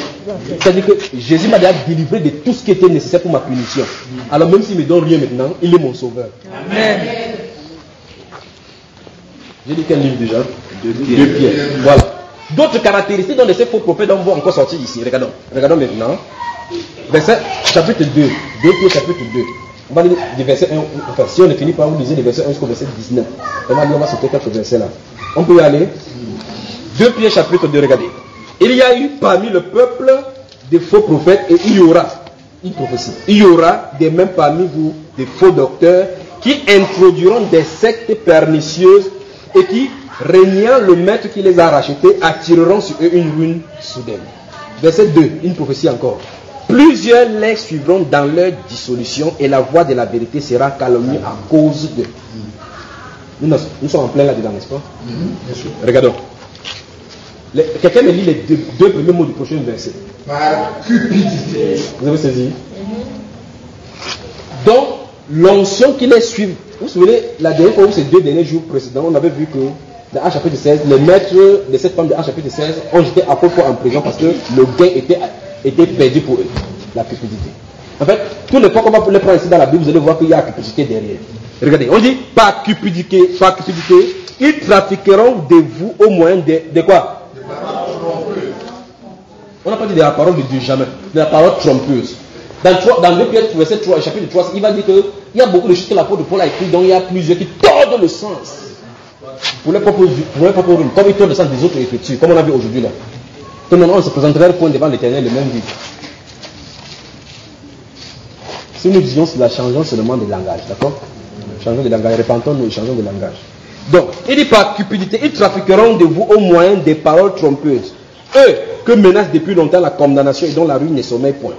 C'est-à-dire que Jésus m'a déjà délivré de tout ce qui était nécessaire pour ma punition. Alors même s'il ne me donne rien maintenant, il est mon sauveur. Amen. J'ai dit quel livre déjà? 2 Pierre. Voilà. D'autres caractéristiques dont ces faux prophètes vont encore sortir ici. Regardons. Regardons maintenant. Verset chapitre 2. 2 Pierre chapitre 2. On va lire des versets 1. Enfin, si on ne finit pas, vous lisez les versets 1 jusqu'au verset 19. On va sauter quelques versets là. On peut y aller. 2 Pierre chapitre 2, regardez. Il y a eu parmi le peuple des faux prophètes et il y aura une prophétie. Il y aura des mêmes parmi vous, des faux docteurs qui introduiront des sectes pernicieuses et qui, régnant le maître qui les a rachetés, attireront sur eux une ruine soudaine. Verset 2, une prophétie encore. Plusieurs les suivront dans leur dissolution et la voix de la vérité sera calomniée à cause d'eux. Nous sommes en plein là-dedans, n'est-ce pas? Regardons. Quelqu'un me lit les deux premiers mots du prochain verset. Par cupidité. Vous avez saisi? Donc, l'onction qui les suit. Vous vous souvenez, la dernière fois, ces 2 derniers jours précédents, on avait vu que dans Actes chapitre 16, les maîtres de cette femme de Actes chapitre 16 ont jeté apôtre en prison parce que le gain était perdu pour eux. La cupidité. En fait, tout n'est pas comme on peut le prendre ici dans la Bible, vous allez voir qu'il y a la cupidité derrière. Regardez, on dit par cupidité, ils trafiqueront de vous au moyen de quoi? On n'a pas dit de la parole de Dieu, jamais. De la parole trompeuse. Dans 2 Pierre, verset 3, chapitre 3, il va dire qu'il y a beaucoup de choses que l'apôtre Paul a écrit, donc il y a plusieurs qui tordent le sens. Pour les propres ruines, comme ils tordent le sens des autres écritures, comme on a vu aujourd'hui là. Tout le monde se présenterait point devant l'Éternel le même livre. Si nous disions cela, changeons seulement de langage, d'accord? Changeons de langage, repentons-nous et changeons de langage. Donc, il dit par cupidité, ils trafiqueront de vous au moyen des paroles trompeuses. Eux, que menace depuis longtemps la condamnation et dont la ruine ne sommeille point.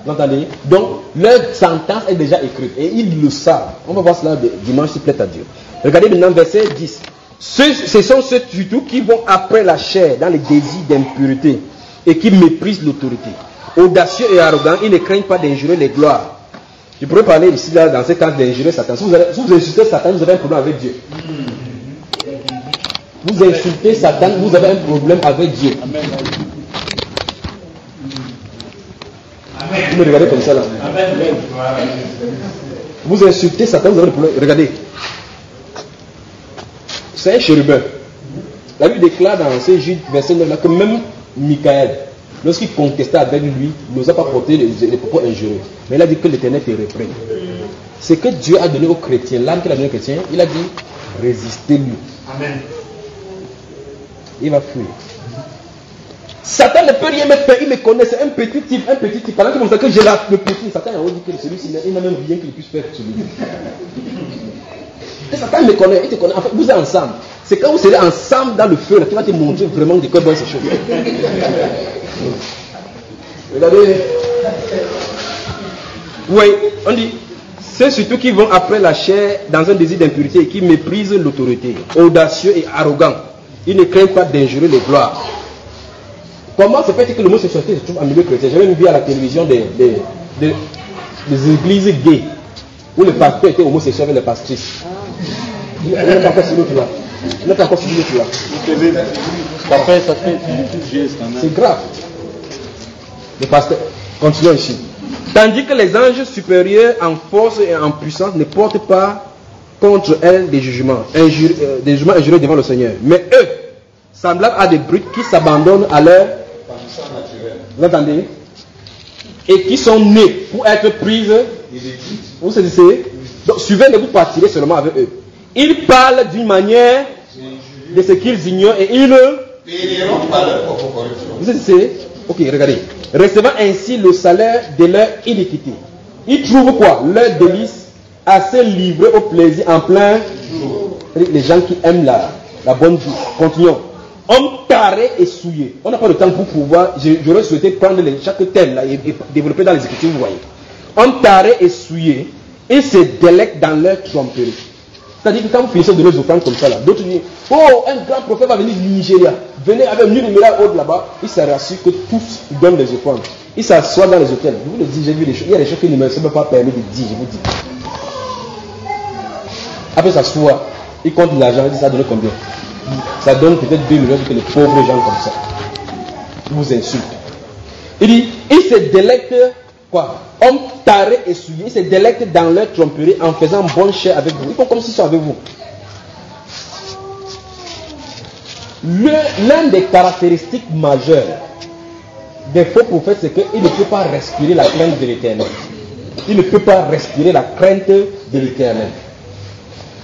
Vous entendez? Donc, leur sentence est déjà écrite et ils le savent. On va voir cela dimanche, s'il plaît à Dieu. Regardez maintenant verset 10. Ce sont ceux surtout qui vont après la chair dans les désirs d'impureté et qui méprisent l'autorité. Audacieux et arrogants, ils ne craignent pas d'injurer les gloires. Je pourrais parler ici, là, dans ce cas d'injurer Satan. Si vous insultez Satan, vous avez un problème avec Dieu. Vous insultez Satan, vous avez un problème avec Dieu. Amen. Vous me regardez comme ça là. Amen. Vous insultez Satan, vous avez un problème. Regardez. C'est un chérubin. La Bible déclare dans ce verset 9 là que même Michael, lorsqu'il contestait avec lui, n'osa pas porter les propos injurieux. Mais il a dit que l'Éternel te reprenne. C'est que Dieu a donné aux chrétiens, l'âme qu'il a donné aux chrétiens, il a dit résistez-lui. Amen. Il va fuir. Satan ne peut rien me faire, il me connaît, c'est un petit type. Pendant que comme ça que j'ai le petit, Satan a dit que celui-ci, il n'a même rien qu'il puisse faire sur lui. Et Satan me connaît, il te connaît. En fait, vous êtes ensemble. C'est quand vous serez ensemble dans le feu là, qui va te montrer vraiment de quoi bon ces choses. Regardez. Oui, on dit, c'est surtout qui vont après la chair dans un désir d'impurité et qui méprisent l'autorité, audacieux et arrogants. Ils ne craignent pas d'injurer les gloires. Comment se fait-il que l'homosexualité se trouve en milieu chrétien? J'ai même vu à la télévision des églises gays où le pasteur était homosexuel avec les pastrices. Il n'est pas encore sur l'autre là. Il n'est pas encore sur l'autre là. Ça fait c'est grave. Le pasteur. Continuons ici. Tandis que les anges supérieurs en force et en puissance ne portent pas contre elles des jugements injurieux devant le Seigneur. Mais eux, semblables à des brutes qui s'abandonnent à leur passion naturelle. Vous entendez? Et qui sont nés pour être prises. Vous saisissez? Donc, suivez-les, vous partirez seulement avec eux. Ils parlent d'une manière de ce qu'ils ignorent et ils ne paieront pas leur propre corruption. Vous saisissez? Ok, regardez. Recevant ainsi le salaire de leur iniquité. Ils trouvent quoi? Leur délice à se livrer au plaisir en plein jour. Les gens qui aiment la bonne vie. Continuons. Homme carré et souillé. On n'a pas le temps pour pouvoir. J'aurais souhaité prendre chaque thème là et développer dans les écritures, vous voyez. Homme carré et souillé. Ils se délectent dans leur tromperie. C'est-à-dire que quand vous finissez de les offrandes comme ça là, d'autres disent, oh, un grand prophète va venir du Nigeria. Venez avec un numéro haut là-bas. Il se rassure que tous donnent les offrandes. Il s'assoit dans les hôtels. Je vous le dis, j'ai vu des choses. Il y a des choses qu'il ne me semble pas permis de dire, je vous dis. Après s'asseoir, il compte l'argent, il dit ça donne combien? Ça donne peut-être 2 millions que les pauvres gens comme ça. vous insulte. Il dit, ils se délectent, quoi? Hommes tarés et souillés, ils se délectent dans leur tromperie en faisant bonne chère avec vous. Ils font comme s'ils sont avec vous. L'un des caractéristiques majeures des faux prophètes, c'est qu'il ne peut pas respirer la crainte de l'Éternel. Il ne peut pas respirer la crainte de l'Éternel.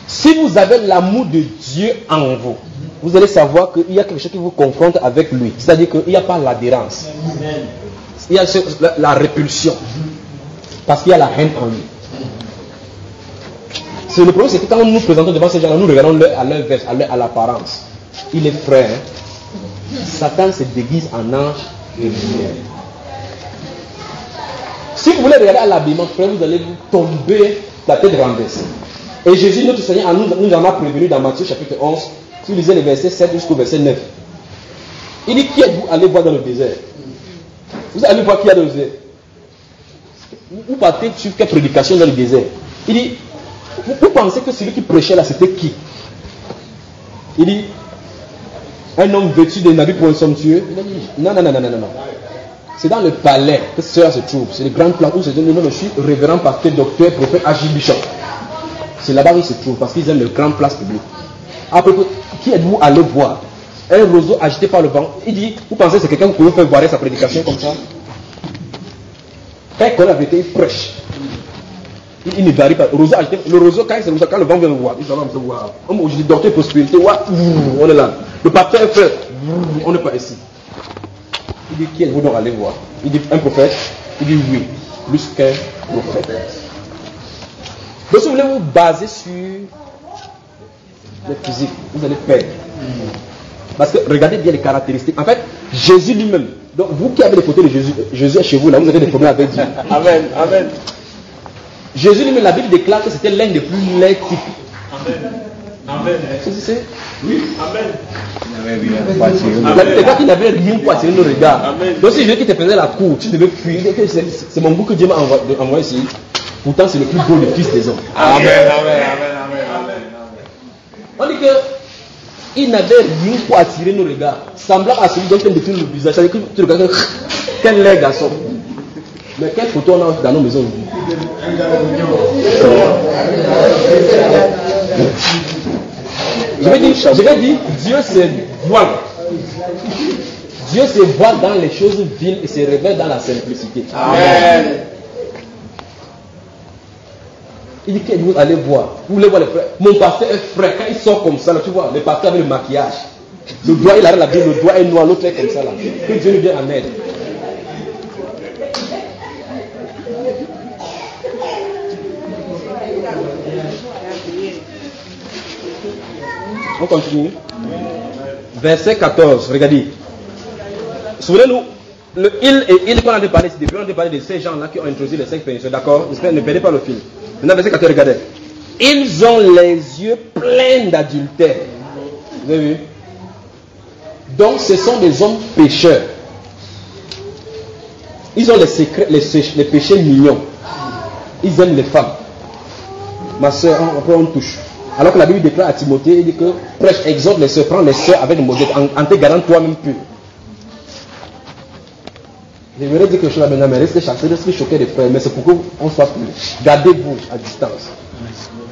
Si vous avez l'amour de Dieu en vous, vous allez savoir qu'il y a quelque chose qui vous confronte avec lui. C'est-à-dire qu'il n'y a pas l'adhérence. Il y a la répulsion. Parce qu'il y a la haine en lui. Le problème, c'est que quand nous nous présentons devant ces gens-là, nous regardons à leur verse, à l'apparence. Il est frère. Satan se déguise en ange et lumière. Si vous voulez regarder à l'habillement, frère, vous allez vous tomber la tête renversée. Et Jésus, notre Seigneur, nous en a prévenu dans Matthieu chapitre 11. Si vous lisez les versets 7 jusqu'au verset 9. Il dit, qui êtes-vous allez voir dans le désert? Vous allez voir qui y a dans le désert. Vous partez sur quelle prédication dans le désert? Il dit, vous pensez que celui qui prêchait là, c'était qui? Il dit, un homme vêtu d'un habit pour un somptueux. Non. C'est dans le palais que cela se trouve. C'est le grand plan où se donne le nom. Je suis révérend pasteur, docteur, prophète, Agile Bishop. C'est là-bas où il se trouve parce qu'ils aiment le grand place public. Après, qui êtes-vous allé voir? Un roseau agité par le vent. Il dit, vous pensez que c'est quelqu'un qui peut faire voir sa prédication comme ça? Quand il connaît la vérité, il prêche. Il ne varie pas. Le roseau, quand le vent vient le voir, il va me voir. Je dis, docteur prospérité, on est là. Le pasteur est frère, on n'est pas ici. Il dit, qui êtes-vous donc allez voir? Il dit, un prophète? Il dit, oui, plus qu'un prophète. Donc, si vous voulez vous baser sur le physique, vous allez perdre. Parce que regardez bien les caractéristiques. En fait, Jésus lui-même, donc vous qui avez les photos de Jésus, Jésus est chez vous, là, vous avez des problèmes avec Dieu. Amen, amen. Jésus lui-même, la Bible déclare que c'était l'un des plus laids types. Amen. Amen. C'est? Oui, amen. La Bible déclare qu'il n'avait rien pour attirer nos regards. Amen. Donc si je veux qu'il te faisait la cour, tu devais fuir. C'est mon goût que Dieu m'a envoyé ici. Pourtant, c'est le plus beau des fils des hommes. Amen, amen, amen, amen. On dit que il n'avait rien pour attirer nos regards. Semblable à celui dont on détruit le visage. C'est-à-dire que tu regardes, quel laid garçon. Mais quelle photo on a dans nos maisons aujourd'hui? Je vais dire, Dieu se voile. Dieu se voile dans les choses viles et se révèle dans la simplicité. Amen. Il dit que vous allez voir. Vous voulez voir les frères. Mon pasteur est frais. Quand il sort comme ça, là, tu vois, le pasteur avec le maquillage. Le doigt, il arrête la Bible, le doigt est noir, l'autre est comme ça là. Que Dieu nous vienne en aide. On continue. Verset 14, regardez. Souvenez-nous, le il qu'on a parlé, c'est depuis on a parlé de ces gens-là qui ont introduit les 5 péninsulaires, d'accord? Ne perdez pas le fil. Maintenant, verset 14, regardez. Ils ont les yeux pleins d'adultère. Vous avez vu? Donc, ce sont des hommes pécheurs. Ils ont les secrets, les péchés mignons. Ils aiment les femmes. Ma soeur, après on touche. Alors que la Bible déclare à Timothée, il dit que prêche, exhorte les soeurs, prends les soeurs avec modèle, en te gardant toi-même pur. Je voudrais dire quelque chose là maintenant, mais restez choqués des frères, mais c'est pour qu'on soit plus. Gardez-vous à distance.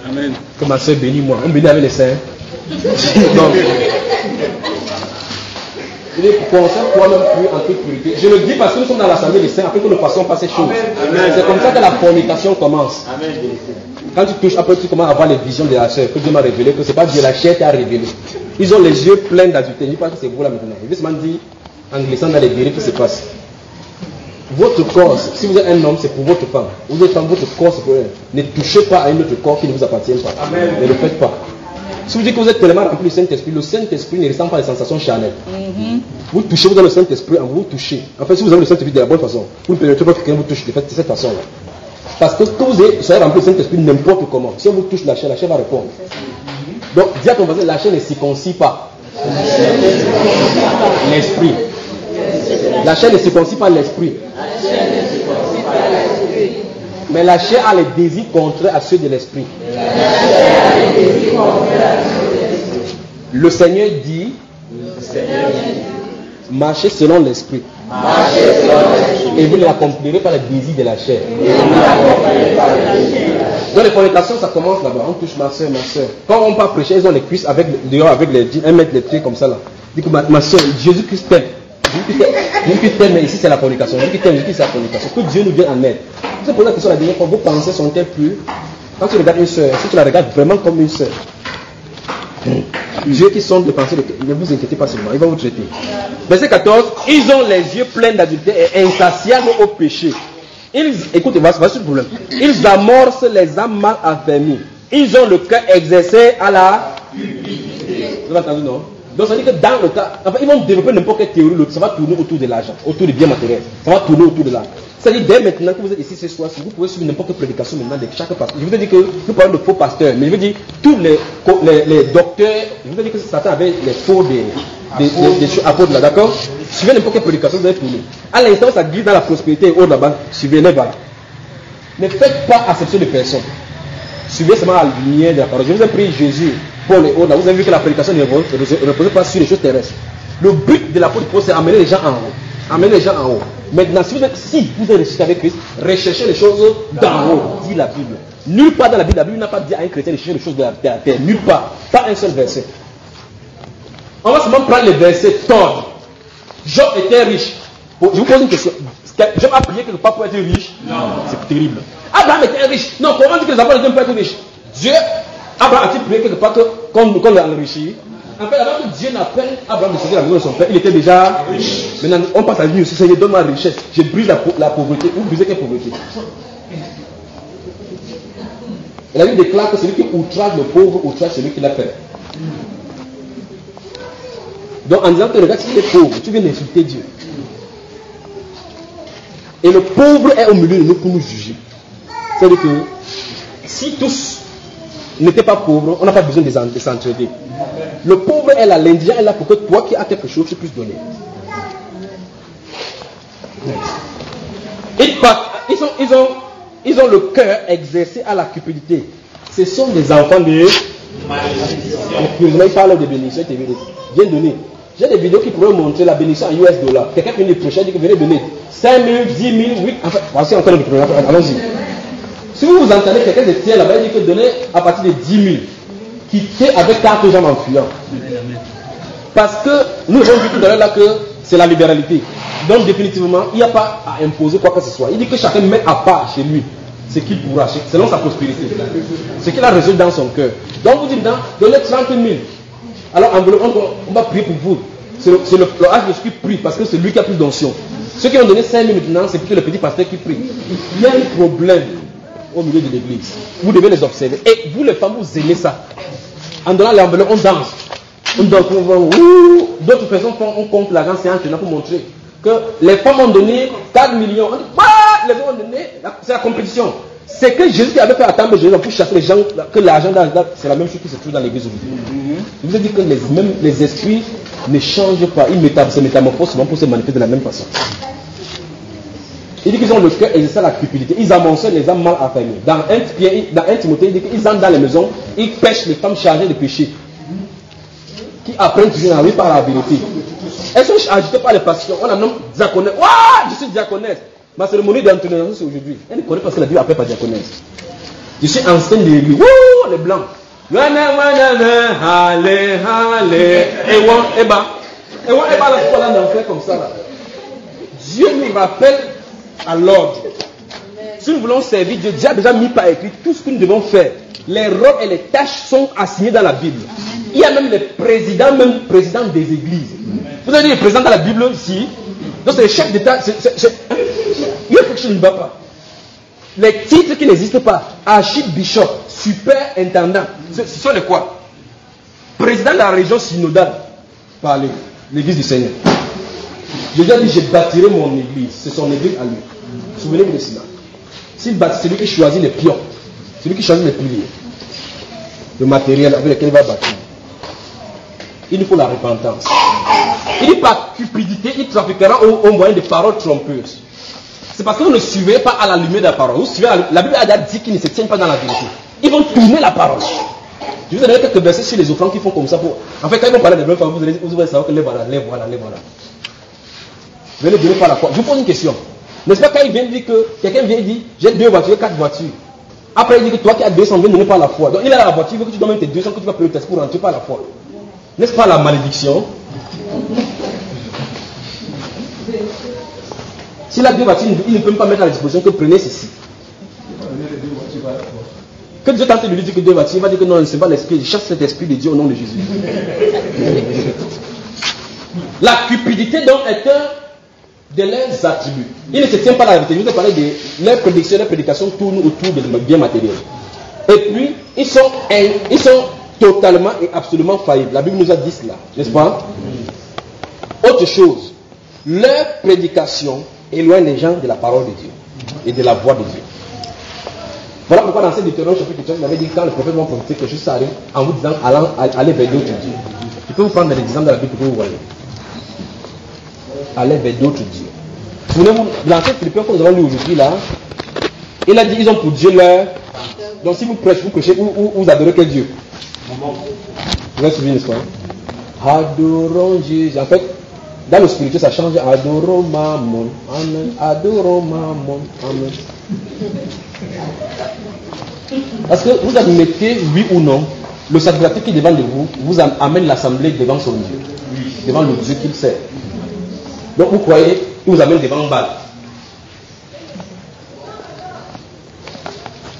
Amen. Que ma soeur bénit moi. On bénit avec les saints. Donc, il est pour qu'on soit toi-même pur en toute purité. Je le dis parce que nous sommes dans l'assemblée des saints, après que nous ne fassons pas ces choses. C'est comme ça que la fornication commence. Amen. Quand tu touches, après tu commences à avoir les visions de la chair, que Dieu m'a révélé, que ce n'est pas Dieu, la chair t'a révélé. Ils ont les yeux pleins d'adultère. Je ne dis pas que c'est vous là maintenant. Je vais seulement dire, en glissant dans les guéris, que se passe. Votre corps, si vous êtes un homme, c'est pour votre femme. Vous êtes femme, votre corps, c'est pour elle. Ne touchez pas à un autre corps qui ne vous appartient pas. Amen. Ne le faites pas. Si vous dites que vous êtes tellement rempli du Saint-Esprit, le Saint-Esprit ne ressent pas les sensations charnelles. Vous touchez, vous avez le Saint-Esprit, en vous touchez. En fait, si vous avez le Saint-Esprit de la bonne façon, vous ne pénétrez pas que quelqu'un vous touche de cette façon-là. Parce que quand vous soyez rempli du Saint-Esprit, n'importe comment, si on vous touche la chair va répondre. Donc, dis à ton voisin, la chair ne circoncit pas l'esprit. La chair ne circoncit pas l'esprit. Mais la chair a les désirs contraires à ceux de l'esprit. Le Seigneur dit, Marchez selon l'esprit. Et vous ne l'accomplirez pas le désir de la chair. Dans les fornications, ça commence là-bas. On touche ma soeur, ma soeur. Quand on part prêcher, ils ont les cuisses dehors avec les jeans, 1 mètre les pieds comme ça là. Dis que ma soeur, Jésus-Christ t'aime. Jésus-Christ t'aime, mais ici c'est la fornication. Jésus-Christ t'aime, Jésus-Christ c'est la fornication. Que Dieu nous vienne en aide. Je vous ai posé la question la dernière fois, vos pensées sont-elles plus? Quand tu regardes une soeur, si tu la regardes vraiment comme une soeur, Dieu qui sonde les pensées, ne vous inquiétez pas seulement, il va vous traiter. Verset 14, ils ont les yeux pleins d'adultère et insatiables au péché. Écoutez, voici le problème. Ils amorcent les âmes mal affermies. Ils ont le cœur exercé à la... Vous avez entendu, non? Donc ça veut dire que dans le cas, enfin, ils vont développer n'importe quelle théorie, ça va tourner autour de l'argent, autour des biens matériels. Ça va tourner autour de l'argent. C'est-à-dire, dès maintenant que vous êtes ici ce soir, si vous pouvez suivre n'importe quelle prédication maintenant de chaque pasteur. Je vous ai dit que nous parlons de faux pasteurs, mais je veux dire, tous les docteurs, je vous ai dit que Satan avait les faux des apôtres là, d'accord? Suivez n'importe quelle prédication, vous allez tourner. À l'instant, ça glisse dans la prospérité et autres là-bas, suivez-les, voilà. Ne faites pas acception de personnes. Suivez seulement la lumière de la parole. Je vous ai pris Jésus, Paul et autres là, vous avez vu que la prédication ne repose pas sur les choses terrestres. Le but de l'apôtre Paul, c'est amener les gens en haut. Amener les gens en haut. Maintenant, si vous êtes ressuscité avec Christ, recherchez les choses d'en haut, dit la Bible. Nulle part dans la Bible n'a pas dit à un chrétien de chercher les choses de la terre. Nulle part. Pas un seul verset. On va seulement prendre les versets tordre. Job était riche. Je vous pose une question. Job a prié quelque part pour être riche? Non. C'est terrible. Abraham était riche. Non, comment dire que les apôtres ne peuvent pas être riches? Dieu, Abraham a-t-il prié quelque part qu'on l'enrichit? En fait, avant que Dieu n'appelle Abraham de sortir de la maison de son père, il était déjà riche. Maintenant, on passe à la vie aussi. Seigneur, donne-moi la richesse. Je brise la pauvreté. Vous brisez quelle pauvreté? Et la Bible déclare que celui qui outrage le pauvre, outrage celui qui l'appelle. Donc, en disant que regarde, si tu es pauvre, tu viens d'insulter Dieu. Et le pauvre est au milieu de nous pour nous juger. C'est-à-dire que si tous n'étaient pas pauvres, on n'a pas besoin de s'entraider. Le pauvre est là, l'indigent est là pour que toi qui as quelque chose, tu puisses donner. Ils ont le cœur exercé à la cupidité. Ce sont des enfants de... Ils parlent de bénédiction. Viens donner. J'ai des vidéos qui pourraient montrer la bénédiction en US $. Quelqu'un vient de prêcher, dit que venez donner 5 000, 10 000, 8 000. Enfin, voici encore le problème. Allons-y. Si vous entendez quelqu'un de tient là-bas, il dit que donner à partir de 10 000. Quitter avec 4 jambes en fuyant. Parce que nous avons vu tout à l'heure là que c'est la libéralité. Donc définitivement, il n'y a pas à imposer quoi que ce soit. Il dit que chacun met à part chez lui ce qu'il pourra, selon sa prospérité. Ce qu'il a résolu dans son cœur. Donc vous dites, donnez 30 000. Alors on va prier pour vous. C'est le H qui prie parce que c'est lui qui a plus d'onction. Ceux qui ont donné 5 000 maintenant, c'est plutôt le petit pasteur qui prie. Il y a un problème au milieu de l'église. Vous devez les observer. Et vous les femmes, vous aimez ça. En donnant l'enveloppe, on danse. On danse, d'autres personnes on compte l'argent, c'est un tenant pour montrer que les femmes ont donné 4 millions. On dit, les femmes ont donné, c'est la compétition. C'est que Jésus qui avait fait attendre Jésus pour chasser les gens, que l'argent, c'est la même chose qui se trouve dans l'église aujourd'hui. Je vous ai dit que les esprits ne changent pas, ils se métamorphosent souvent pour se manifester de la même façon. Il dit qu'ils ont le cœur exercé à la cupidité. Ils amoncellent les âmes mal affermies. Dans 1 Timothée, il dit qu'ils entrent dans les maisons, ils pêchent les femmes chargées de péché. Qui apprennent toujours la vie par la vérité. Elles sont agitées par les passions. On la nomme diaconesse. Waouh, je suis diaconesse. Ma cérémonie d'entraînement, c'est aujourd'hui. Elle ne connaît pas ce que la Bible appelle par diaconesse. Je suis enseigne de l'église. Wouh, les blancs. Allez, allez. Eba, la d'enfer comme ça là. Dieu nous rappelle à l'ordre. Si nous voulons servir Dieu, Dieu a déjà mis par écrit tout ce que nous devons faire. Les rôles et les tâches sont assignés dans la Bible. Il y a même les présidents des églises. Vous avez dit les présidents dans la Bible ici. Donc c'est les chefs d'État. Il y a quelque chose qui ne va pas. Les titres qui n'existent pas. Archibishop, superintendant. Ce sont les quoi? Président de la région synodale. Par l'église du Seigneur. Jésus a dit, je bâtirai mon église. C'est son église à lui. Souvenez-vous de cela. S'il bâtit, c'est lui qui choisit les pions. C'est lui qui choisit les piliers. Le matériel avec lequel il va bâtir. Il nous faut la repentance. Il dit par cupidité, il trafiquera au moyen de paroles trompeuses. C'est parce que vous ne suivez pas à la lumière de la parole. Vous suivez la Bible a dit qu'ils ne se tiennent pas dans la vérité. Ils vont tourner la parole. Je vous ai donné quelques versets sur les offrandes qui font comme ça. En fait, quand ils vont parler des blancs, vous allez savoir que les voilà. venez donner par la foi. Je vous pose une question. N'est-ce pas quand il vient dire que quelqu'un vient dire j'ai 2 voitures, 4 voitures. Après il dit que toi qui as 200 viens donner par la foi. Donc il a la voiture, il veut que tu donnes même tes 200 que tu vas payer le test pour rentrer par la foi. N'est-ce pas la malédiction? S'il a 2 voitures, il ne peut même pas mettre à la disposition que prenez ceci. Que Dieu tente de lui dire que 2 voitures, il va dire que non, ce n'est pas l'esprit, je chasse cet esprit de Dieu au nom de Jésus. La cupidité donc est un de leurs attributs. Il ne se tient pas à la vérité. Je vous ai parlé de leurs prédictions, leurs prédications tournent autour des biens matériels. Et puis, ils sont totalement et absolument faillibles. La Bible nous a dit cela, n'est-ce pas? Autre chose, leur prédication éloigne les gens de la parole de Dieu et de la voix de Dieu. Voilà pourquoi dans cette Deutéronome chapitre 3, il avait dit quand le prophète va prophétiser quelque chose, ça arrive en vous disant allez vers d'autres dieux. Je peux vous prendre des exemples de la Bible que vous voyez. Allez vers d'autres dieux. Souvenez-vous, dans cette Philippiens que nous avons lu aujourd'hui là, il a dit ils ont pour Dieu leur. Donc si vous prêchez, vous adorez quel Dieu? Vous avez suivi, n'est-ce pas? Adorons Jésus. En fait, dans le spirituel, ça change. Adorons Mammon. Amen. Adorons Mammon. Amen. Parce que vous admettez, oui ou non, le sacrificateur qui est devant de vous amène l'assemblée devant son Dieu. Devant le Dieu qu'il sert. Donc vous croyez, il vous amène devant Baal.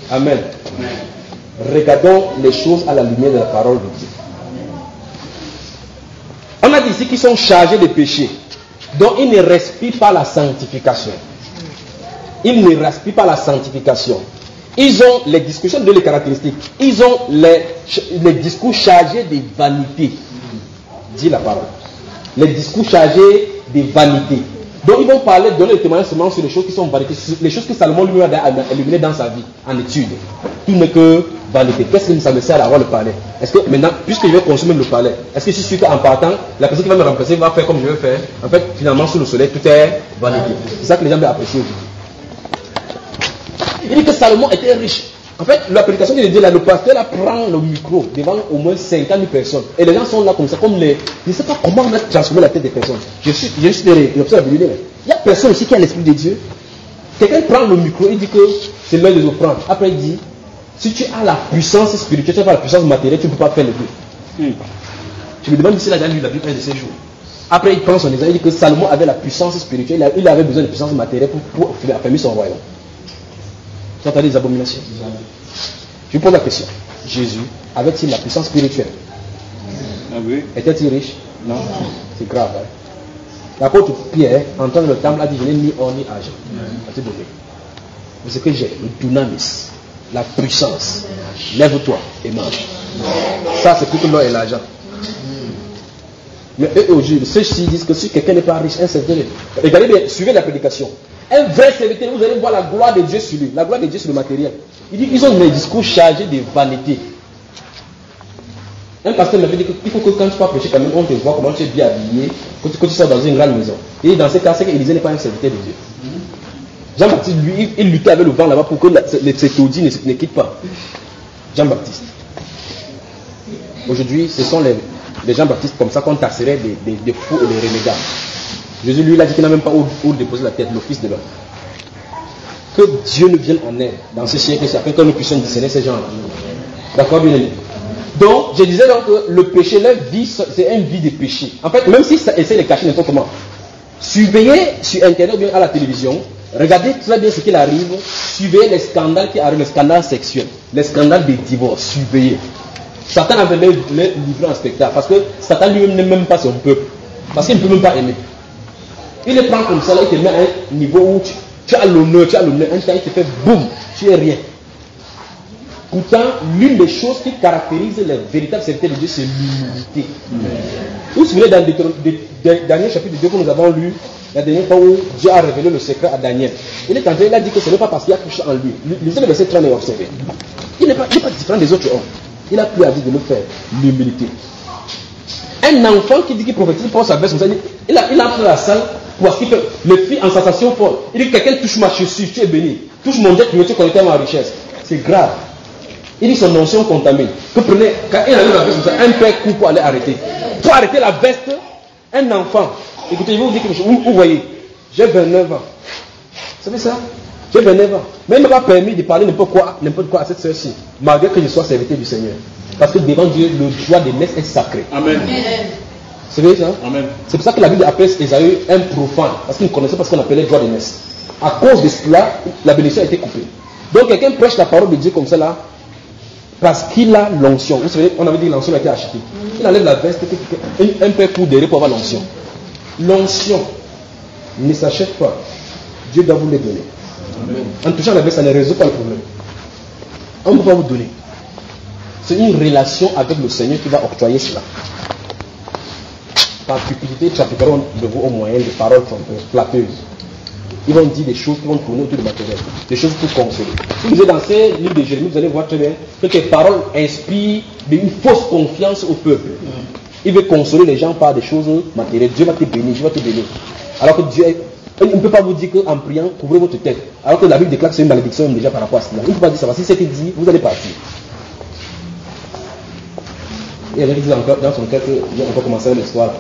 Amen. Regardons les choses à la lumière de la parole de Dieu. On a dit ici qu'ils sont chargés de péché. Donc ils ne respirent pas la sanctification. Ils ne respirent pas la sanctification. Ils ont les discours, je vais donner les caractéristiques. Ils ont les discours chargés de vanité. Dit la parole. Les discours chargés de vanité. Donc ils vont parler, donner le témoignage seulement sur les choses qui sont vanité, les choses que Salomon lui-même a éliminées dans sa vie, en étude. Tout n'est que vanité. Qu'est-ce que ça me sert d'avoir le palais? Est-ce que maintenant, puisque je vais consommer le palais, est-ce que je suis sûr qu'en partant, la personne qui va me remplacer va faire comme je vais faire? En fait, finalement, sous le soleil, tout est vanité. C'est ça que les gens veulent apprécier aujourd'hui. Il dit que Salomon était riche. En fait, la prédication de Dieu, là, le pasteur là, prend le micro devant au moins 50 000 personnes. Et les gens sont là comme ça, comme les. Je ne sais pas comment on a transformé la tête des personnes. Je suis l'observe la Bible. Il n'y a personne ici qui a l'esprit de Dieu. Quelqu'un prend le micro, il dit que c'est l'heure de offrandes. Après, il dit si tu as la puissance spirituelle, tu n'as pas la puissance matérielle, tu ne peux pas faire le deux. Je me demande si il a déjà lu la Bible un de ces jours. Après, il prend son exemple, il dit que Salomon avait la puissance spirituelle, il avait besoin de puissance matérielle pour affermir son royaume. Tu entends des abominations? Je vous pose la question. Jésus avait-il la puissance spirituelle? Était-il riche? Non. C'est grave. Hein? L'apôtre Pierre, en temps de le temple, a dit je n'ai ni or ni argent. Mais ce que j'ai, le dunamis, la puissance. Lève-toi et mange. Ça, c'est plutôt l'or et l'argent. Mais eux, aujourd'hui, ceux-ci disent que si quelqu'un n'est pas riche, un serviteur. Regardez bien, suivez la prédication. Un vrai serviteur, vous allez voir la gloire de Dieu sur lui, la gloire de Dieu sur le matériel. Il dit qu'ils ont des discours chargés de vanité. Un pasteur m'avait dit qu'il faut que quand tu vas prêcher, quand même, on te voit comment tu es bien habillé, que tu sors dans une grande maison. Et dans ces cas, c'est qu'Élisée n'est pas un serviteur de Dieu. Jean-Baptiste, lui, il luttait avec le vent là-bas pour que ces taudis ne quittent pas. Jean-Baptiste. Aujourd'hui, ce sont les Jean-Baptiste comme ça qu'on tasserait des fous et des renégats. Jésus, lui, il a dit qu'il n'a même pas où déposer la tête, le Fils de l'homme. Que Dieu nous vienne en aide dans ce siècle, afin que nous puissions discerner ces gens-là. D'accord, bien aimé? Donc, je disais donc que le péché, leur vie, c'est une vie de péché. En fait, même si ça essaie de cacher n'importe comment, surveillez sur Internet ou bien à la télévision, regardez très bien ce qu'il arrive, surveillez les scandales qui arrivent, les scandales sexuels, les scandales des divorces, surveillez. Satan avait les livré en spectacle, parce que Satan lui-même n'aime même pas son peuple, parce qu'il ne peut même pas aimer. Il les prend comme ça, là, il te met à un niveau où tu as l'honneur, un temps il te fait boum, tu es rien. Pourtant, l'une des choses qui caractérise les véritables serviteurs de Dieu, c'est l'humilité. Vous vous souvenez dans le dernier chapitre de Dieu que nous avons lu, la dernière fois où Dieu a révélé le secret à Daniel. Il est entré, il a dit que ce n'est pas parce qu'il y a quelque chose en lui. Lisez le verset 30 et observez. Il n'est pas différent des autres hommes. Il a plus à dire de le faire, l'humilité. Un enfant qui dit qu'il prophétise pour sa veste comme ça, il entre dans la salle pour ce que le fils en sensation folle. Il dit que quelqu'un touche ma chaussure, tu es béni. Touche mon jet, tu es connecté à ma richesse. C'est grave. Il dit son notion contamine. Que prenez, quand il arrive la veste comme ça, un père coupe pour aller arrêter. Pour arrêter la veste, un enfant. Écoutez, je vais vous dire quelque chose. Vous voyez, J'ai 29 ans. Vous savez ça? J'ai 29 ans. Mais il ne m'a pas permis de parler n'importe quoi à cette sœur-ci, malgré que je sois serviteur du Seigneur. Parce que devant Dieu, le droit de naître est sacré. Amen. C'est vrai ça? Amen. C'est pour ça que la Bible appelle Ésaü un profane, parce qu'il ne connaissait pas ce qu'on appelait le droit de naissance. À cause de cela, la bénédiction a été coupée. Donc quelqu'un prêche la parole de Dieu comme ça là, parce qu'il a l'onction. Vous savez, on avait dit que l'onction a été achetée. Il enlève la veste, un peu pour derrière pour avoir l'onction. L'onction ne s'achète pas. Dieu doit vous les donner. Amen. En touchant la veste, ça ne résout pas le problème. On ne peut pas vous donner. C'est une relation avec le Seigneur qui va octroyer cela. Par cupidité, ils trafiqueront de vous au moyen de paroles flatteuses. Ils vont dire des choses qui vont tourner autour du matériel, des choses pour consoler. Si vous êtes dans ces livres de Jérémie, vous allez voir très bien que les paroles inspirent une fausse confiance au peuple. Il veut consoler les gens par des choses matérielles. Dieu va te bénir, Dieu va te bénir. Alors que Dieu, il ne peut pas vous dire qu'en priant, couvrez votre tête. Alors que la Bible déclare que c'est une malédiction déjà par rapport à cela. Il ne peut pas dire ça. Si c'est qu'il dit, vous allez partir. Il y a quelqu'un qui dit encore dans son cœur qu'on va commencer l'histoire.